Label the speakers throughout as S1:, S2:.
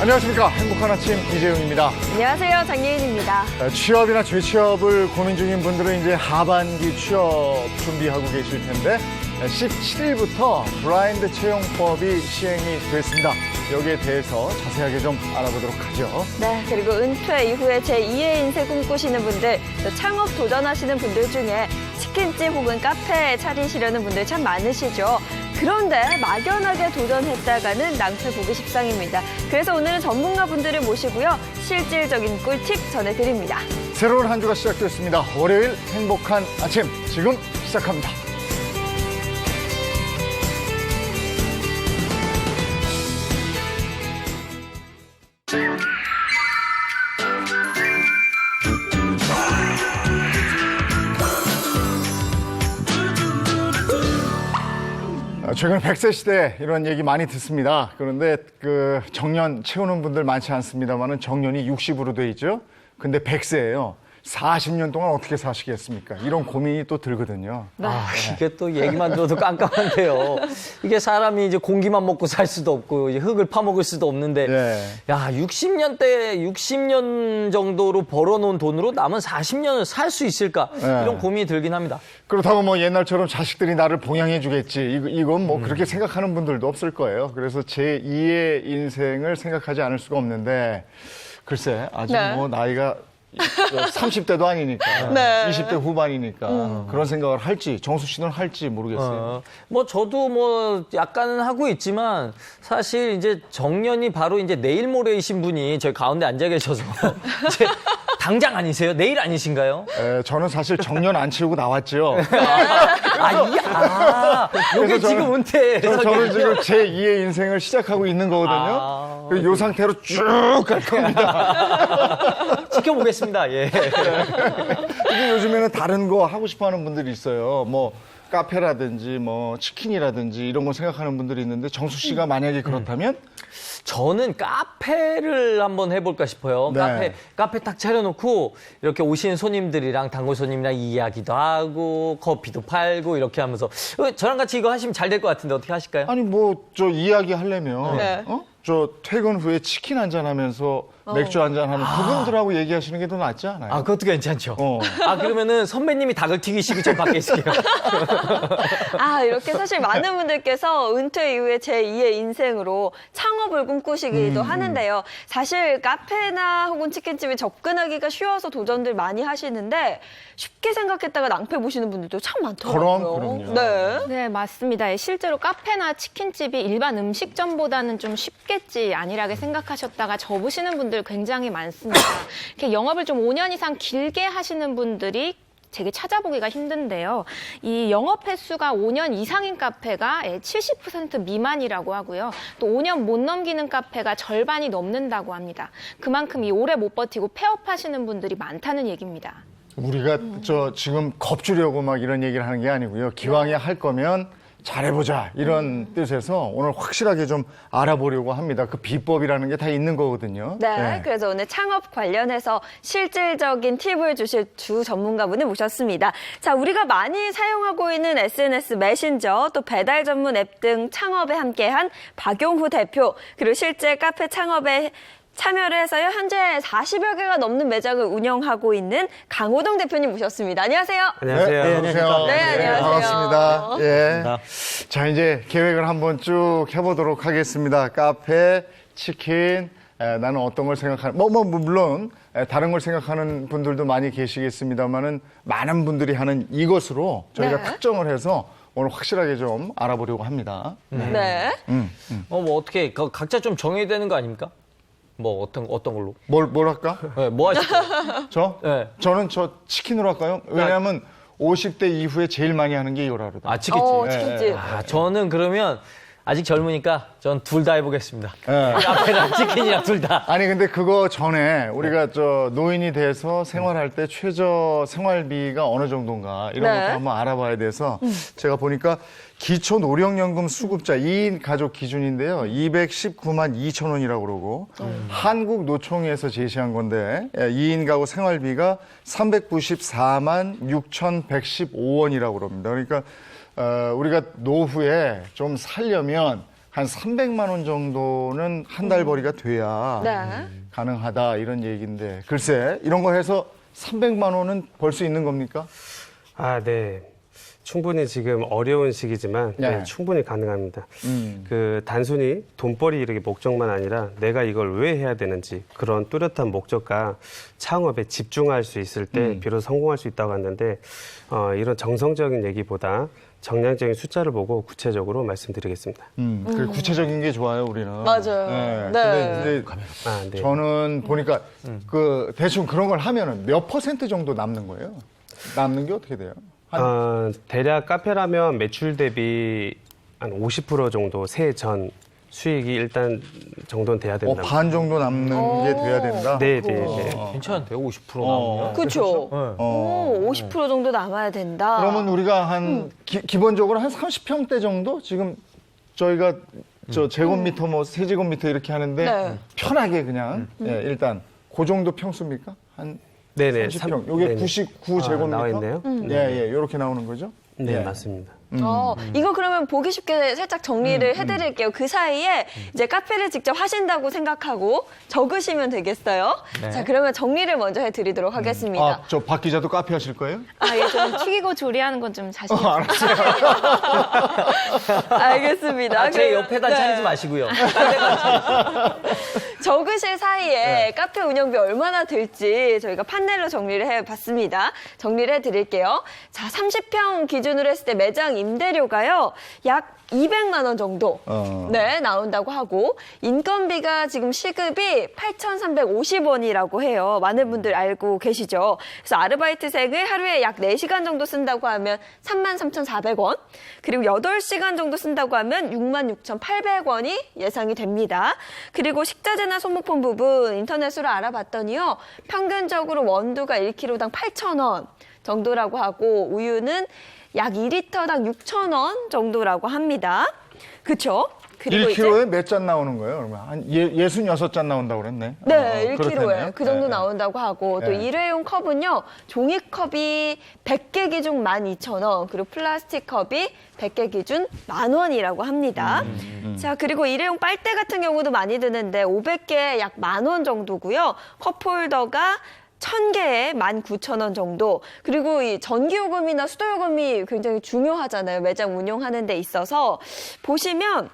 S1: 안녕하십니까. 행복한 아침 이재용입니다.
S2: 안녕하세요. 장예인입니다.
S1: 취업이나 재취업을 고민 중인 분들은 이제 하반기 취업 준비하고 계실 텐데 17일부터 블라인드 채용법이 시행이 됐습니다. 여기에 대해서 자세하게 좀 알아보도록 하죠.
S2: 네, 그리고 은퇴 이후에 제2의 인생 꿈꾸시는 분들, 또 창업 도전하시는 분들 중에 치킨집 혹은 카페 차리시려는 분들 참 많으시죠. 그런데 막연하게 도전했다가는 낭패 보기 십상입니다. 그래서 오늘은 전문가분들을 모시고요. 실질적인 꿀팁 전해드립니다.
S1: 새로운 한 주가 시작됐습니다. 월요일 행복한 아침 지금 시작합니다. 최근 100세 시대 이런 얘기 많이 듣습니다. 그런데 그 정년 채우는 분들 많지 않습니다만은 정년이 60으로 돼 있죠. 근데 100세예요. 40년 동안 어떻게 사시겠습니까? 이런 고민이 또 들거든요.
S2: 네.
S3: 이게 또 얘기만 들어도 깜깜한데요. 이게 사람이 이제 공기만 먹고 살 수도 없고 이제 흙을 파먹을 수도 없는데
S1: 네.
S3: 야, 60년 정도로 벌어놓은 돈으로 남은 40년을 살 수 있을까?
S1: 네.
S3: 이런 고민이 들긴 합니다.
S1: 그렇다고 뭐 옛날처럼 자식들이 나를 봉양해 주겠지. 이건 뭐 그렇게 생각하는 분들도 없을 거예요. 그래서 제2의 인생을 생각하지 않을 수가 없는데 글쎄 아직
S2: 네.
S1: 뭐 나이가 30대도 아니니까
S2: 네.
S1: 20대 후반이니까 그런 생각을 할지 정수 씨는 할지 모르겠어요.
S3: 뭐 저도 뭐 약간은 하고 있지만 사실 이제 정년이 바로 이제 내일 모레이신 분이 저희 가운데 앉아 계셔서 이제 당장 아니세요? 내일 아니신가요?
S1: 저는 사실 정년 안 치우고 나왔죠.
S3: 여기
S1: 그래서
S3: 지금 은퇴.
S1: 저는 지금 제2의 인생을 시작하고 있는 거거든요. 이 상태로 쭉 갈 겁니다.
S3: 지켜보겠습니다. 예.
S1: 이게 요즘에는 다른 거 하고 싶어 하는 분들이 있어요. 뭐 카페라든지 뭐 치킨이라든지 이런 거 생각하는 분들이 있는데 정수 씨가 만약에 그렇다면
S3: 저는 카페를 한번 해볼까 싶어요.
S1: 네.
S3: 카페 딱 차려놓고 이렇게 오시는 손님들이랑 단골 손님이랑 이야기도 하고 커피도 팔고 이렇게 하면서 저랑 같이 이거 하시면 잘 될 것 같은데 어떻게 하실까요?
S1: 아니 뭐 저 이야기 하려면
S2: 네.
S1: 저 퇴근 후에 치킨 한잔 하면서 맥주 한잔 하는 그분들하고 얘기하시는 게 더 낫지 않아요?
S3: 그것도 괜찮죠.
S1: 어.
S3: 그러면은 선배님이 닭을 튀기시고 저 밖에 있을게요.
S2: 이렇게 사실 많은 분들께서 은퇴 이후에 제2의 인생으로 창업을 꿈꾸시기도 하는데요. 사실 카페나 혹은 치킨집에 접근하기가 쉬워서 도전들 많이 하시는데 쉽게 생각했다가 낭패 보시는 분들도 참 많더라고요.
S1: 그럼요.
S2: 네.
S4: 네, 맞습니다. 실제로 카페나 치킨집이 일반 음식점보다는 좀 쉽겠지 안일하게 생각하셨다가 접으시는 분들 굉장히 많습니다. 이렇게 영업을 좀 5년 이상 길게 하시는 분들이 되게 찾아보기가 힘든데요. 이 영업 횟수가 5년 이상인 카페가 70% 미만이라고 하고요. 또 5년 못 넘기는 카페가 절반이 넘는다고 합니다. 그만큼 이 오래 못 버티고 폐업하시는 분들이 많다는 얘기입니다.
S1: 우리가 저 지금 겁주려고 막 이런 얘기를 하는 게 아니고요. 기왕에 할 거면 잘해보자 이런 뜻에서 오늘 확실하게 좀 알아보려고 합니다. 그 비법이라는 게 다 있는 거거든요.
S2: 네, 그래서 오늘 창업 관련해서 실질적인 팁을 주실 두 전문가분을 모셨습니다. 자, 우리가 많이 사용하고 있는 SNS 메신저, 또 배달 전문 앱 등 창업에 함께한 박용후 대표, 그리고 실제 카페 창업에 참여를 해서요. 현재 40여 개가 넘는 매장을 운영하고 있는 강호동 대표님 모셨습니다. 안녕하세요.
S3: 안녕하세요.
S1: 네, 안녕하세요.
S2: 네, 안녕하세요.
S1: 반갑습니다. 예. 자, 이제 계획을 한번 쭉 해보도록 하겠습니다. 카페, 치킨, 나는 어떤 걸 생각하는, 물론 다른 걸 생각하는 분들도 많이 계시겠습니다만은 많은 분들이 하는 이것으로 저희가
S2: 네.
S1: 특정을 해서 오늘 확실하게 좀 알아보려고 합니다.
S2: 네.
S3: 뭐 어떻게 각자 좀 정해야 되는 거 아닙니까? 뭐 어떤 걸로?
S1: 뭘 할까?
S3: 네, 뭐 하실 거예요?
S1: 네. 저는 치킨으로 할까요? 왜냐하면 50대 이후에 제일 많이 하는 게 요라르다.
S3: 치킨집.
S2: 치킨집.
S3: 저는 그러면 아직 젊으니까 전 둘 다 해보겠습니다.
S1: 예.
S3: 카페랑 치킨이랑 둘 다.
S1: 아니 근데 그거 전에 우리가 저 노인이 돼서 생활할 때 최저 생활비가 어느 정도인가 이런
S2: 네.
S1: 것도 한번 알아봐야 돼서 제가 보니까 기초 노령연금 수급자 2인 가족 기준인데요. 219만 2천 원이라고 그러고 한국노총에서 제시한 건데 2인 가구 생활비가 394만 6,115원이라고 그럽니다. 그러니까 우리가 노후에 좀 살려면 한 300만 원 정도는 한 달 벌이가 돼야
S2: 네.
S1: 가능하다 이런 얘기인데 글쎄 이런 거 해서 300만 원은 벌 수 있는 겁니까?
S5: 아, 네. 충분히 지금 어려운 시기지만
S1: 네.
S5: 네, 충분히 가능합니다. 그 단순히 돈벌이 이렇게 목적만 아니라 내가 이걸 왜 해야 되는지 그런 뚜렷한 목적과 창업에 집중할 수 있을 때 비로소 성공할 수 있다고 하는데 이런 정성적인 얘기보다 정량적인 숫자를 보고 구체적으로 말씀드리겠습니다.
S1: 그 구체적인 게 좋아요 우리는.
S2: 맞아요.
S1: 네.
S2: 네.
S1: 근데
S5: 아, 네.
S1: 저는 보니까 그 대충 그런 걸 하면은 몇 퍼센트 정도 남는 거예요? 남는 게 어떻게 돼요?
S5: 대략 카페라면 매출 대비 한 50% 정도 새해 전 수익이 일단 정도는 돼야 된다.
S1: 반 정도 남는 게 돼야 된다.
S5: 네, 네, 네.
S3: 괜찮은데요? 50% 남으면?
S2: 그렇죠.
S3: 네.
S2: 오, 50% 정도 남아야 된다.
S1: 그러면 우리가 한 기본적으로 한 30평대 정도 지금 저희가 저 제곱미터 뭐 세제곱미터 이렇게 하는데
S2: 네.
S1: 편하게 그냥 예, 일단 그 정도 평수입니까? 한
S5: 네네.
S1: 30평. 요게 99제곱미터.
S5: 나와 있네요.
S1: 예, 예. 이렇게 나오는 거죠?
S5: 네,
S1: 예.
S5: 맞습니다.
S2: 이거 그러면 보기 쉽게 살짝 정리를 해드릴게요. 그 사이에 이제 카페를 직접 하신다고 생각하고 적으시면 되겠어요.
S3: 네.
S2: 자, 그러면 정리를 먼저 해드리도록 하겠습니다.
S1: 아, 저 박 기자도 카페 하실 거예요?
S4: 아, 예, 좀 튀기고 조리하는 건 좀 자신 있어요.
S1: 알았어요.
S2: 알겠습니다.
S3: 제
S2: 그럼,
S3: 옆에다
S2: 네.
S3: 차리지 마시고요.
S2: 적으실 사이에 카페 운영비 얼마나 들지 저희가 판넬로 정리를 해봤습니다. 정리를 해드릴게요. 자, 30평 기준으로 했을 때 매장 임대료가요. 약 200만 원 정도 네, 나온다고 하고 인건비가 지금 시급이 8,350원이라고 해요. 많은 분들 알고 계시죠? 그래서 아르바이트생을 하루에 약 4시간 정도 쓴다고 하면 33,400원 그리고 8시간 정도 쓴다고 하면 66,800원이 예상이 됩니다. 그리고 식자재나 소모품 부분 인터넷으로 알아봤더니요. 평균적으로 원두가 1kg당 8,000원 정도라고 하고 우유는 약 2리터당 6,000원 정도라고 합니다. 그렇죠? 그리고
S1: 1kg에 몇 잔 나오는 거예요? 그러면 한 66잔 나온다고 그랬네.
S2: 네,
S1: 그렇다네요.
S2: 1kg에 그 정도
S1: 네,
S2: 나온다고 하고 또
S1: 네.
S2: 일회용 컵은요. 종이컵이 100개 기준 12,000원 그리고 플라스틱 컵이 100개 기준 10,000원이라고 합니다. 자, 그리고 일회용 빨대 같은 경우도 많이 드는데 500개에 약 10,000원 정도고요. 컵홀더가 1,000개에 19,000원 정도. 그리고 이 전기요금이나 수도요금이 굉장히 중요하잖아요. 매장 운영하는 데 있어서. 보시면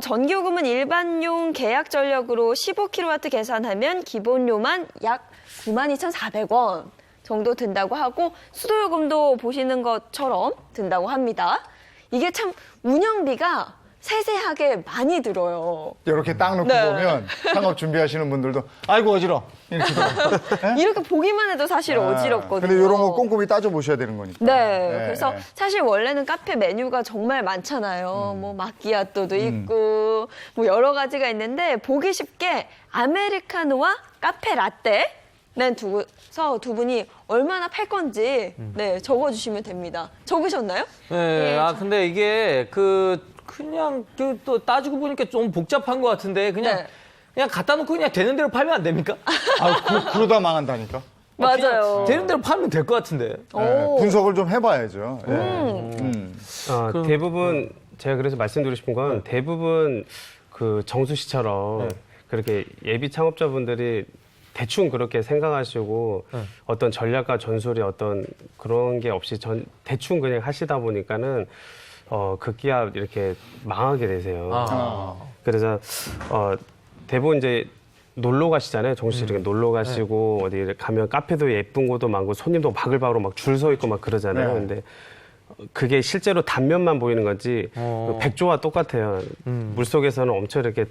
S2: 전기요금은 일반용 계약 전력으로 15kW 계산하면 기본료만 약 92,400원 정도 든다고 하고 수도요금도 보시는 것처럼 든다고 합니다. 이게 참 운영비가 세세하게 많이 들어요.
S1: 이렇게 딱 놓고
S2: 네.
S1: 보면 창업 준비하시는 분들도 아이고 어지러 이렇게
S2: 이렇게 보기만 해도 사실 어지럽거든요.
S1: 근데 이런 거 꼼꼼히 따져 보셔야 되는 거니까.
S2: 네,
S1: 네.
S2: 그래서 사실 원래는 카페 메뉴가 정말 많잖아요. 뭐 마끼아또도 있고 뭐 여러 가지가 있는데 보기 쉽게 아메리카노와 카페 라떼 두고서 두 분이 얼마나 팔 건지 네 적어주시면 됩니다. 적으셨나요?
S3: 네, 근데 이게 그냥 또 따지고 보니까 좀 복잡한 것 같은데 그냥 갖다 놓고 그냥 되는 대로 팔면 안 됩니까?
S1: 그러다 망한다니까.
S2: 맞아요.
S3: 되는 대로 팔면 될 것 같은데.
S1: 네, 분석을 좀 해봐야죠.
S5: 대부분 제가 그래서 말씀드리고 싶은 건 대부분 그 정수 씨처럼 그렇게 예비 창업자분들이 대충 그렇게 생각하시고 어떤 전략과 전술이 어떤 그런 게 없이 대충 그냥 하시다 보니까는 급기야 이렇게 망하게 되세요. 그래서 대부분 이제 놀러 가시잖아요. 정수 씨 이렇게 놀러 가시고 어디 가면 카페도 예쁜 곳도 많고 손님도 바글바글 막 줄 서 있고 막 그러잖아요.
S1: 네.
S5: 근데 그게 실제로 단면만 보이는 거지 백조와 똑같아요. 물속에서는 엄청 이렇게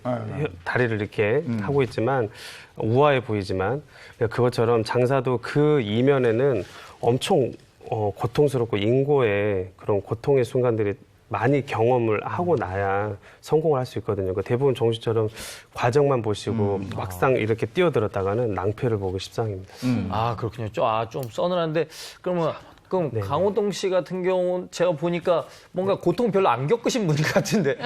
S5: 다리를 이렇게 하고 있지만 우아해 보이지만 그것처럼 장사도 그 이면에는 엄청 고통스럽고 인고의 그런 고통의 순간들이 많이 경험을 하고 나야 성공을 할 수 있거든요. 그러니까 대부분 정우 씨처럼 과정만 보시고 막상 이렇게 뛰어들었다가는 낭패를 보기 십상입니다.
S3: 아, 그렇군요. 좀 서늘한데 그럼
S5: 네.
S3: 강호동 씨 같은 경우는 제가 보니까 뭔가 고통 별로 안 겪으신 분 같은데.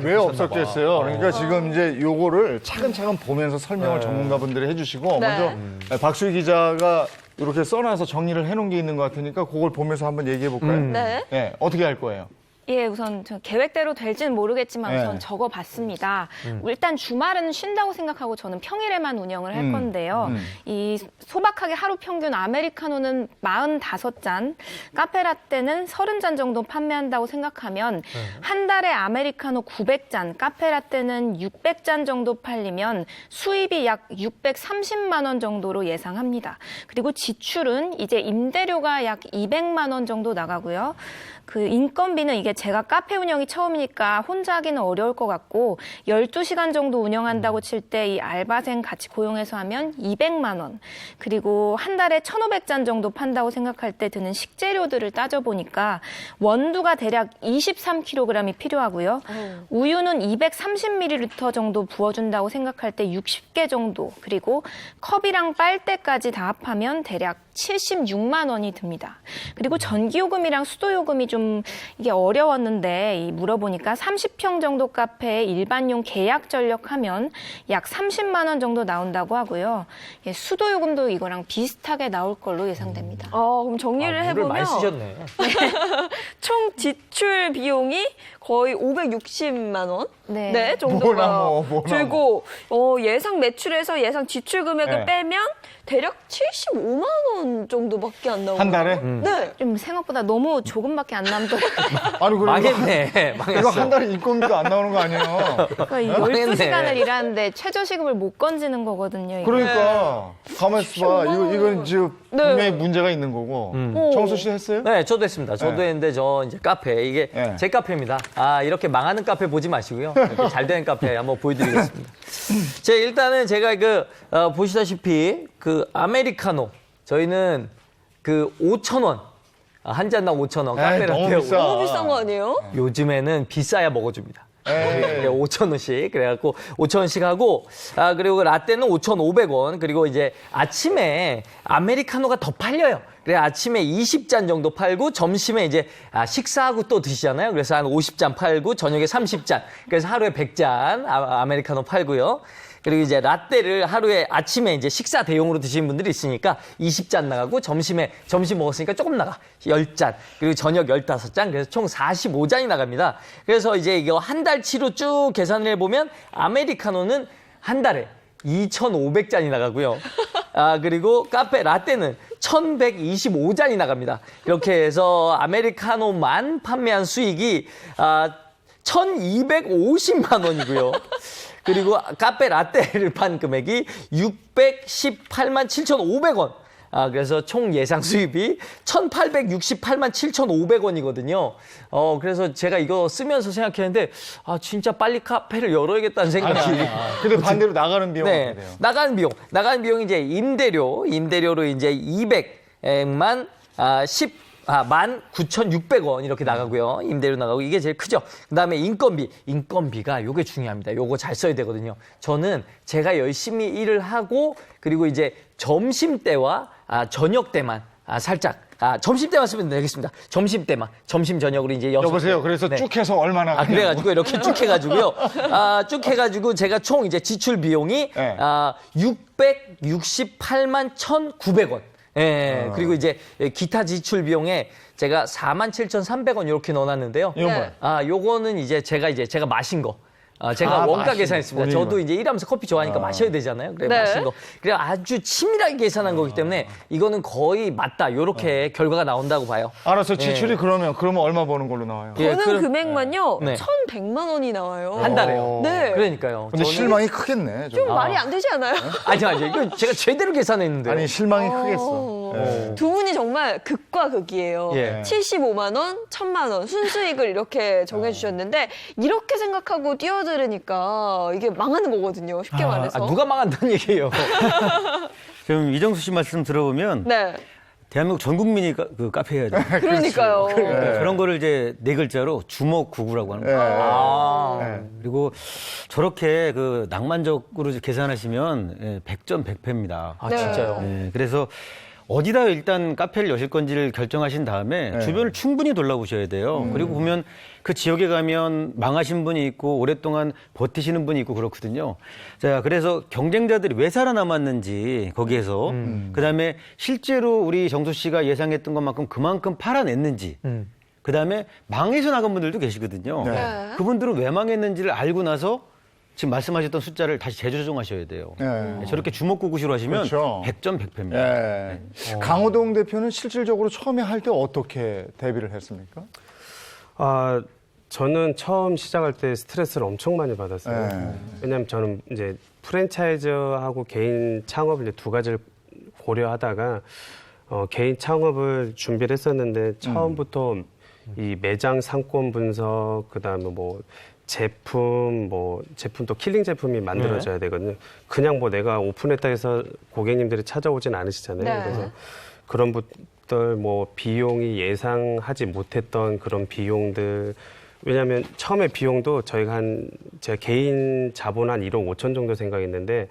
S1: 왜 없었겠어요? 그러니까 지금 이제 요거를 차근차근 보면서 설명을 전문가분들이 해주시고
S2: 네.
S1: 먼저 박수희 기자가 이렇게 써놔서 정리를 해놓은 게 있는 것 같으니까 그걸 보면서 한번 얘기해 볼까요?
S2: 네.
S1: 네, 어떻게 할 거예요?
S4: 예, 우선 저 계획대로 될지는 모르겠지만 우선
S1: 네.
S4: 적어봤습니다. 일단 주말은 쉰다고 생각하고 저는 평일에만 운영을 할 건데요. 이 소박하게 하루 평균 아메리카노는 45잔, 카페라떼는 30잔 정도 판매한다고 생각하면 한 달에 아메리카노 900잔, 카페라떼는 600잔 정도 팔리면 수입이 약 630만 원 정도로 예상합니다. 그리고 지출은 이제 임대료가 약 200만 원 정도 나가고요. 그 인건비는 이게 제가 카페 운영이 처음이니까 혼자 하기는 어려울 것 같고 12시간 정도 운영한다고 칠 때 이 알바생 같이 고용해서 하면 200만 원. 그리고 한 달에 1,500잔 정도 판다고 생각할 때 드는 식재료들을 따져보니까 원두가 대략 23kg이 필요하고요. 우유는 230ml 정도 부어준다고 생각할 때 60개 정도. 그리고 컵이랑 빨대까지 다 합하면 대략 76만 원이 듭니다. 그리고 전기요금이랑 수도요금이 좀 이게 어려웠는데 물어보니까 30평 정도 카페에 일반용 계약 전력하면 약 30만 원 정도 나온다고 하고요. 예, 수도요금도 이거랑 비슷하게 나올 걸로 예상됩니다.
S2: 그럼 정리를
S3: 물을
S2: 해보면
S3: 많이 쓰셨네.
S2: 총 지출 비용이 거의 560만 원
S4: 네.
S2: 정도가
S1: 뭐나
S2: 들고 예상 매출에서 예상 지출 금액을
S1: 네.
S2: 빼면 대략 75만 원 정도밖에 안 나오고
S1: 한 달에?
S2: 네.
S4: 좀 생각보다 너무 조금밖에 안 남더라고요.
S1: 아니 그리고
S3: 망했네.
S1: 이거
S3: 망했어.
S1: 한 달에 인건비가 안 나오는 거 아니에요?
S4: 그러니까 이
S3: 망했네.
S4: 12시간을 일하는데 최저시급을 못 건지는 거거든요. 이게.
S1: 그러니까 가만 있어봐. 이건 지금
S2: 네.
S1: 분명히 문제가 있는 거고. 정수 씨 했어요?
S3: 네, 저도 했습니다. 저도
S1: 네.
S3: 했는데 저 이제 카페 이게
S1: 네.
S3: 제 카페입니다. 이렇게 망하는 카페 보지 마시고요. 이렇게 잘 되는 카페 한번 보여드리겠습니다. 일단은 제가 보시다시피 그 아메리카노 저희는 그 5,000원 한 잔당 5,000원
S1: 에이,
S3: 카페
S1: 너무
S3: 라떼
S1: 비싸.
S2: 너무 비싼 거 아니에요?
S3: 요즘에는 비싸야 먹어줍니다.
S1: 에이.
S3: 5,000원씩 그래갖고 5,000원씩 하고 그리고 라떼는 5,500원 그리고 이제 아침에 아메리카노가 더 팔려요. 그래 아침에 20잔 정도 팔고 점심에 이제 식사하고 또 드시잖아요. 그래서 한 50잔 팔고 저녁에 30잔. 그래서 하루에 100잔 아메리카노 팔고요. 그리고 이제 라떼를 하루에 아침에 이제 식사 대용으로 드시는 분들이 있으니까 20잔 나가고 점심 먹었으니까 조금 나가 10잔 그리고 저녁 15잔 그래서 총 45잔이 나갑니다. 그래서 이제 이거 한 달치로 쭉 계산을 해보면 아메리카노는 한 달에 2,500잔이 나가고요. 그리고 카페 라떼는 1,125잔이 나갑니다. 이렇게 해서 아메리카노만 판매한 수익이 1,250만 원이고요. 그리고 카페 라떼를 판 금액이 618만 7,500원. 그래서 총 예상 수입이 1,868만 7,500원이거든요. 그래서 제가 이거 쓰면서 생각했는데, 진짜 빨리 카페를 열어야겠다는 생각이.
S1: 근데 반대로 나가는 비용은
S3: 네.
S1: 어떻게 돼요?
S3: 나가는 비용이 이제 임대료로 이제 200만 19,600원 이렇게 나가고요. 임대료 나가고 이게 제일 크죠. 그다음에 인건비가 요게 중요합니다. 요거 잘 써야 되거든요. 저는 제가 열심히 일을 하고 그리고 이제 점심때와 저녁 때만 살짝 점심 때만 쓰면 되겠습니다. 점심 때만 점심 저녁으로 이제
S1: 여보세요. 그래서
S3: 네.
S1: 쭉 해서 얼마나 가냐고.
S3: 그래가지고 이렇게 쭉 해가지고요. 쭉 해가지고 제가 총 이제 지출 비용이
S1: 네.
S3: 668만 1,900원. 예, 그리고 이제 기타 지출 비용에 제가 47,300원 이렇게 넣어놨는데요.
S1: 이건
S2: 네.
S1: 뭐야?
S3: 요거는 이제 제가 마신 거. 제가 원가
S1: 마신
S3: 계산했습니다.
S1: 거.
S3: 저도 이제 일하면서 커피 좋아하니까 마셔야 되잖아요. 그래
S2: 네.
S3: 마신 거. 그래 아주 치밀하게 계산한 거기 때문에 이거는 거의 맞다. 요렇게 결과가 나온다고 봐요.
S1: 알았어. 지출이 그러면 얼마 버는 걸로 나와요?
S3: 예,
S2: 버는
S3: 그럼-
S2: 금액만요
S3: 네.
S2: 1,100만 원이 나와요.
S3: 한 달에요.
S2: 네.
S3: 그러니까요.
S1: 근데
S3: 저는-
S1: 실망이 크겠네.
S2: 좀 말이 안 되지 않아요?
S3: 아니, 이거 제가 제대로 계산했는데.
S1: 아니 실망이 크겠어. 예.
S2: 두 분이 정말 극과 극이에요.
S3: 예.
S2: 75만 원, 1,000만 원 순수익을 이렇게 정해주셨는데 이렇게 생각하고 뛰어들으니까 이게 망하는 거거든요. 쉽게 말해서.
S3: 누가 망한다는 얘기예요.
S6: 지금 이정수 씨 말씀 들어보면
S2: 네.
S6: 대한민국 전 국민이 그 카페 해야 돼요.
S2: 그러니까요.
S6: 그런 거를 이제 네 글자로 주먹구구라고 하는 거예요. 그리고 저렇게 그 낭만적으로 계산하시면 100점 100패입니다.
S3: 아, 진짜요?
S6: 그래서 어디다 일단 카페를 여실 건지를 결정하신 다음에 주변을 충분히 돌아보셔야 돼요. 그리고 보면 그 지역에 가면 망하신 분이 있고 오랫동안 버티시는 분이 있고 그렇거든요. 자, 그래서 경쟁자들이 왜 살아남았는지 거기에서 그다음에 실제로 우리 정수 씨가 예상했던 것만큼 그만큼 팔아냈는지 그다음에 망해서 나간 분들도 계시거든요. 그분들은 왜 망했는지를 알고 나서 지금 말씀하셨던 숫자를 다시 재조정하셔야 돼요. 저렇게 주먹구구시로 하시면
S1: 그렇죠.
S6: 100점 100패입니다.
S1: 강호동 대표는 실질적으로 처음에 할 때 어떻게 대비를 했습니까?
S5: 아, 저는 처음 시작할 때 스트레스를 엄청 많이 받았어요. 왜냐하면 저는 이제 프랜차이즈하고 개인 창업을 이제 두 가지를 고려하다가 개인 창업을 준비를 했었는데 처음부터 이 매장 상권 분석, 그다음에 뭐 제품도 킬링 제품이 만들어져야 되거든요. 그냥 뭐 내가 오픈했다 해서 고객님들이 찾아오진 않으시잖아요.
S2: 네.
S5: 그래서 그런 것들 뭐 비용이 예상하지 못했던 그런 비용들, 왜냐하면 처음에 비용도 저희가 제 개인 자본 한 1억 5천 정도 생각했는데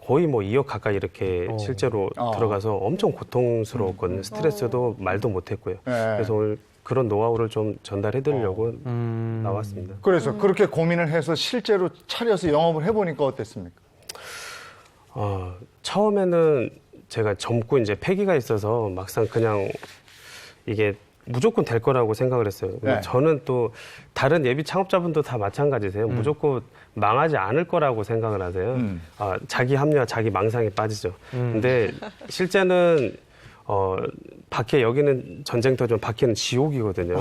S5: 거의 뭐 2억 가까이 이렇게 실제로 들어가서 엄청 고통스러웠거든요. 스트레스도 말도 못했고요. 그래서 오늘 그런 노하우를 좀 전달해드리려고 나왔습니다.
S1: 그래서 그렇게 고민을 해서 실제로 차려서 영업을 해보니까 어땠습니까?
S5: 처음에는 제가 젊고 이제 패기가 있어서 막상 그냥 이게 무조건 될 거라고 생각을 했어요. 근데 저는 또 다른 예비 창업자분도 다 마찬가지세요. 무조건 망하지 않을 거라고 생각을 하세요. 자기 합리화, 자기 망상에 빠지죠. 근데 실제는 밖에 여기는 전쟁터지만 밖에는 지옥이거든요.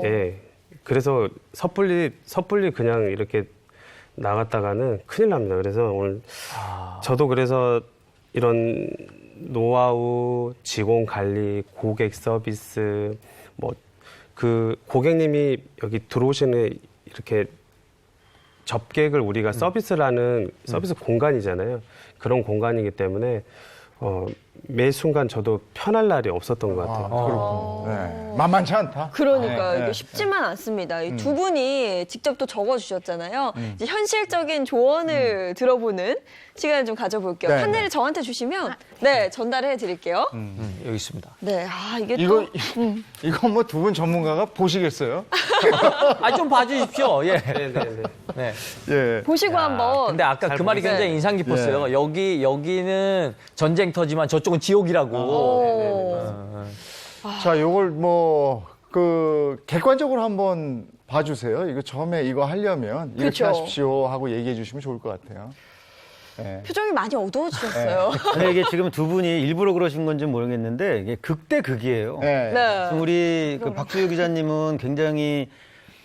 S5: 예. 그래서 섣불리 그냥 이렇게 나갔다가는 큰일 납니다. 그래서 오늘 저도 그래서 이런 노하우, 직원 관리, 고객 서비스, 뭐 그 고객님이 여기 들어오시는 이렇게 접객을 우리가 서비스를 하는 서비스 공간이잖아요. 그런 공간이기 때문에 매 순간 저도 편할 날이 없었던 것 같아요.
S1: 만만치 않다.
S2: 그러니까요. 이게 쉽지만 않습니다. 이 두 분이 직접 또 적어주셨잖아요. 이제 현실적인 조언을 들어보는 시간을 좀 가져볼게요.
S1: 네,
S2: 판넬을 저한테 주시면 네 전달해 드릴게요.
S3: 여기 있습니다.
S2: 네, 이게 또
S1: 이거 뭐 두 분 전문가가 보시겠어요?
S3: 아, 좀 봐주십시오. 예. 네.
S1: 예.
S2: 보시고 한번.
S3: 근데 아까 그 말이 굉장히 인상 깊었어요. 여기는 전쟁터지만 저쪽은 지옥이라고.
S1: 자, 요걸 객관적으로 한번 봐주세요. 이거 처음에 이거 하려면 이렇게
S2: 그쵸.
S1: 하십시오 하고 얘기해 주시면 좋을 것 같아요.
S2: 표정이 많이 어두워지셨어요.
S6: 근데 이게 지금 두 분이 일부러 그러신 건지 모르겠는데 이게 극대 극이에요.
S2: 네.
S6: 지금 우리 그 박수효 기자님은 굉장히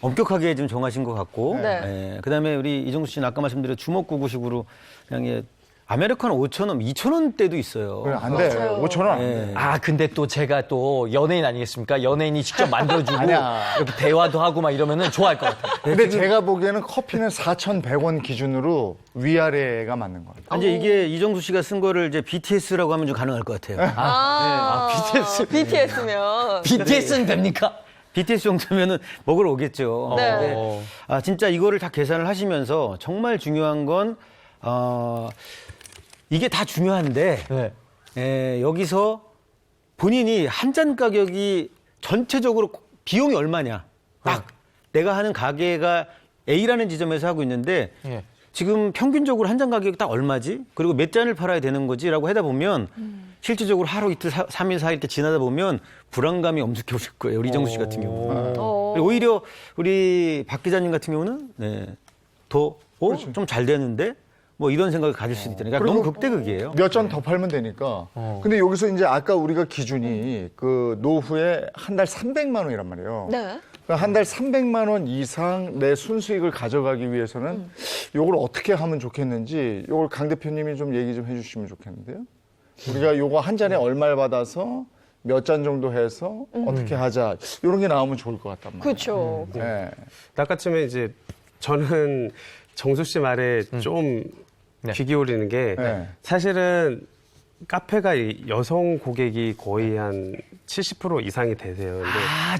S6: 엄격하게 좀 정하신 것 같고,
S2: 네.
S6: 그다음에 우리 이정수 씨는 아까 말씀드린 주먹구구식으로 그냥 아메리카노 5,000원, 2,000원대도 있어요.
S1: 그래, 안 돼. 5,000원 안 돼.
S3: 아, 근데 또 제가 또 연예인 아니겠습니까? 연예인이 직접 만들어주고
S1: 아니야.
S3: 이렇게 대화도 하고 막 이러면은 좋아할 것 같아요.
S1: 근데 제가 보기에는 커피는 4,100원 기준으로 위아래가 맞는 것 같아요.
S6: 이제 이게 이정수 씨가 쓴 거를 이제 BTS라고 하면 좀 가능할 것 같아요.
S2: BTS면.
S3: BTS는 됩니까?
S6: BTS 정도면은 먹으러 오겠죠.
S2: 네.
S6: 근데, 진짜 이거를 다 계산을 하시면서 정말 중요한 건, 이게 다 중요한데, 여기서 본인이 한 잔 가격이 전체적으로 비용이 얼마냐. 딱 내가 하는 가게가 A라는 지점에서 하고 있는데, 지금 평균적으로 한 잔 가격이 딱 얼마지? 그리고 몇 잔을 팔아야 되는 거지? 라고 하다 보면 실질적으로 하루 이틀, 3일, 4일 이렇게 지나다 보면 불안감이 엄습해 오실 거예요. 우리 이정수 씨 같은 경우는. 그리고 오히려 우리 박 기자님 같은 경우는 좀 잘 되는데? 뭐 이런 생각을 가질 수도 있다는. 그러니까 너무 극대극이에요.
S1: 몇 잔 더 팔면 되니까. 근데 여기서 이제 아까 우리가 기준이 그 노후에 한 달 300만 원이란 말이에요.
S2: 네.
S1: 한 달 300만 원 이상 내 순수익을 가져가기 위해서는 요걸 어떻게 하면 좋겠는지 요걸 강 대표님이 좀 얘기 좀 해주시면 좋겠는데요. 우리가 요거 한 잔에 얼마를 받아서 몇 잔 정도 해서 어떻게 하자 이런 게 나오면 좋을 것 같단 말이에요.
S2: 그렇죠.
S1: 네.
S5: 아까쯤에 이제 저는 정수 씨 말에 좀 귀 기울이는 게
S1: 네.
S5: 사실은 카페가 이 여성 고객이 거의 한 70% 이상이 되세요. 근데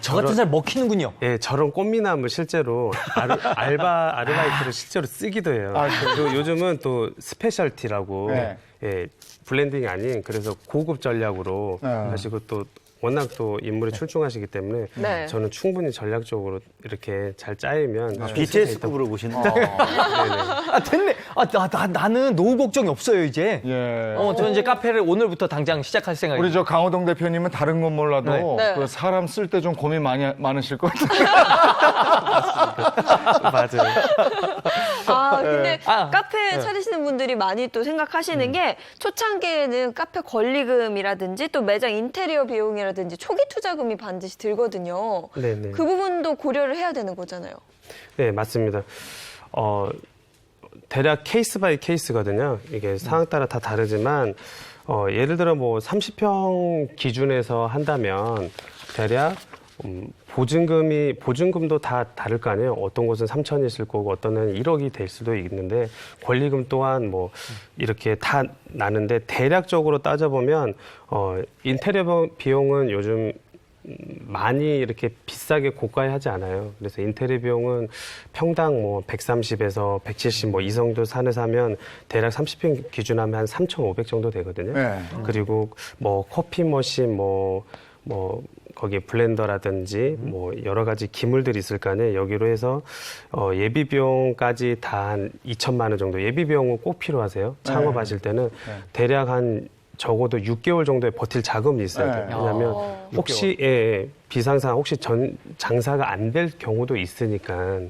S3: 저 같은 사람 먹히는군요.
S5: 예, 저런 꽃미남을 실제로 아르바이트를 실제로 쓰기도 해요. 그리고 요즘은 또 스페셜티라고
S1: 네.
S5: 예, 블렌딩이 아닌 그래서 고급 전략으로 하시고 또 워낙 또 인물이 출중하시기 때문에
S2: 네.
S5: 저는 충분히 전략적으로 이렇게 잘 짜이면
S6: BTS급으로 보시는
S3: 됐네. 나는 노후 걱정이 없어요, 이제.
S1: 예.
S3: 저는 이제 카페를 오늘부터 당장 시작할 생각입니다.
S1: 우리 저 강호동 대표님은 다른 건 몰라도
S2: 네.
S1: 그 사람 쓸 때 좀 고민 많으실 것 같아요.
S5: 맞아요.
S2: 근데
S3: 아,
S2: 카페 차리시는 분들이 많이 또 생각하시는 게 초창기에는 카페 권리금이라든지 또 매장 인테리어 비용이라든지 초기 투자금이 반드시 들거든요.
S5: 네네.
S2: 그 부분도 고려를 해야 되는 거잖아요.
S5: 네, 맞습니다. 대략 케이스 바이 케이스거든요. 이게 상황 따라 다 다르지만, 예를 들어 뭐 30평 기준에서 한다면 대략 보증금도 다 다를 거 아니에요. 어떤 곳은 3천이 있을 거고 어떤 애는 1억이 될 수도 있는데 권리금 또한 뭐 이렇게 다 나는데 대략적으로 따져보면 인테리어 비용은 요즘 많이 이렇게 비싸게 고가에 하지 않아요. 그래서 인테리어 비용은 평당 뭐 130에서 170 뭐 이 정도 산에 사면 대략 30평 기준하면 한 3,500 정도 되거든요.
S1: 네.
S5: 그리고 뭐 커피 머신 뭐 거기 블렌더라든지 뭐 여러 가지 기물들이 있을 거 아니에요. 여기로 해서 예비 비용까지 다 한 2천만 원 정도. 예비 비용은 꼭 필요하세요. 창업하실 때는 대략 한 적어도 6개월 정도에 버틸 자금이 있어야 돼요.
S1: 네.
S5: 왜냐하면 혹시 비상상 혹시 장사가 안 될 경우도 있으니까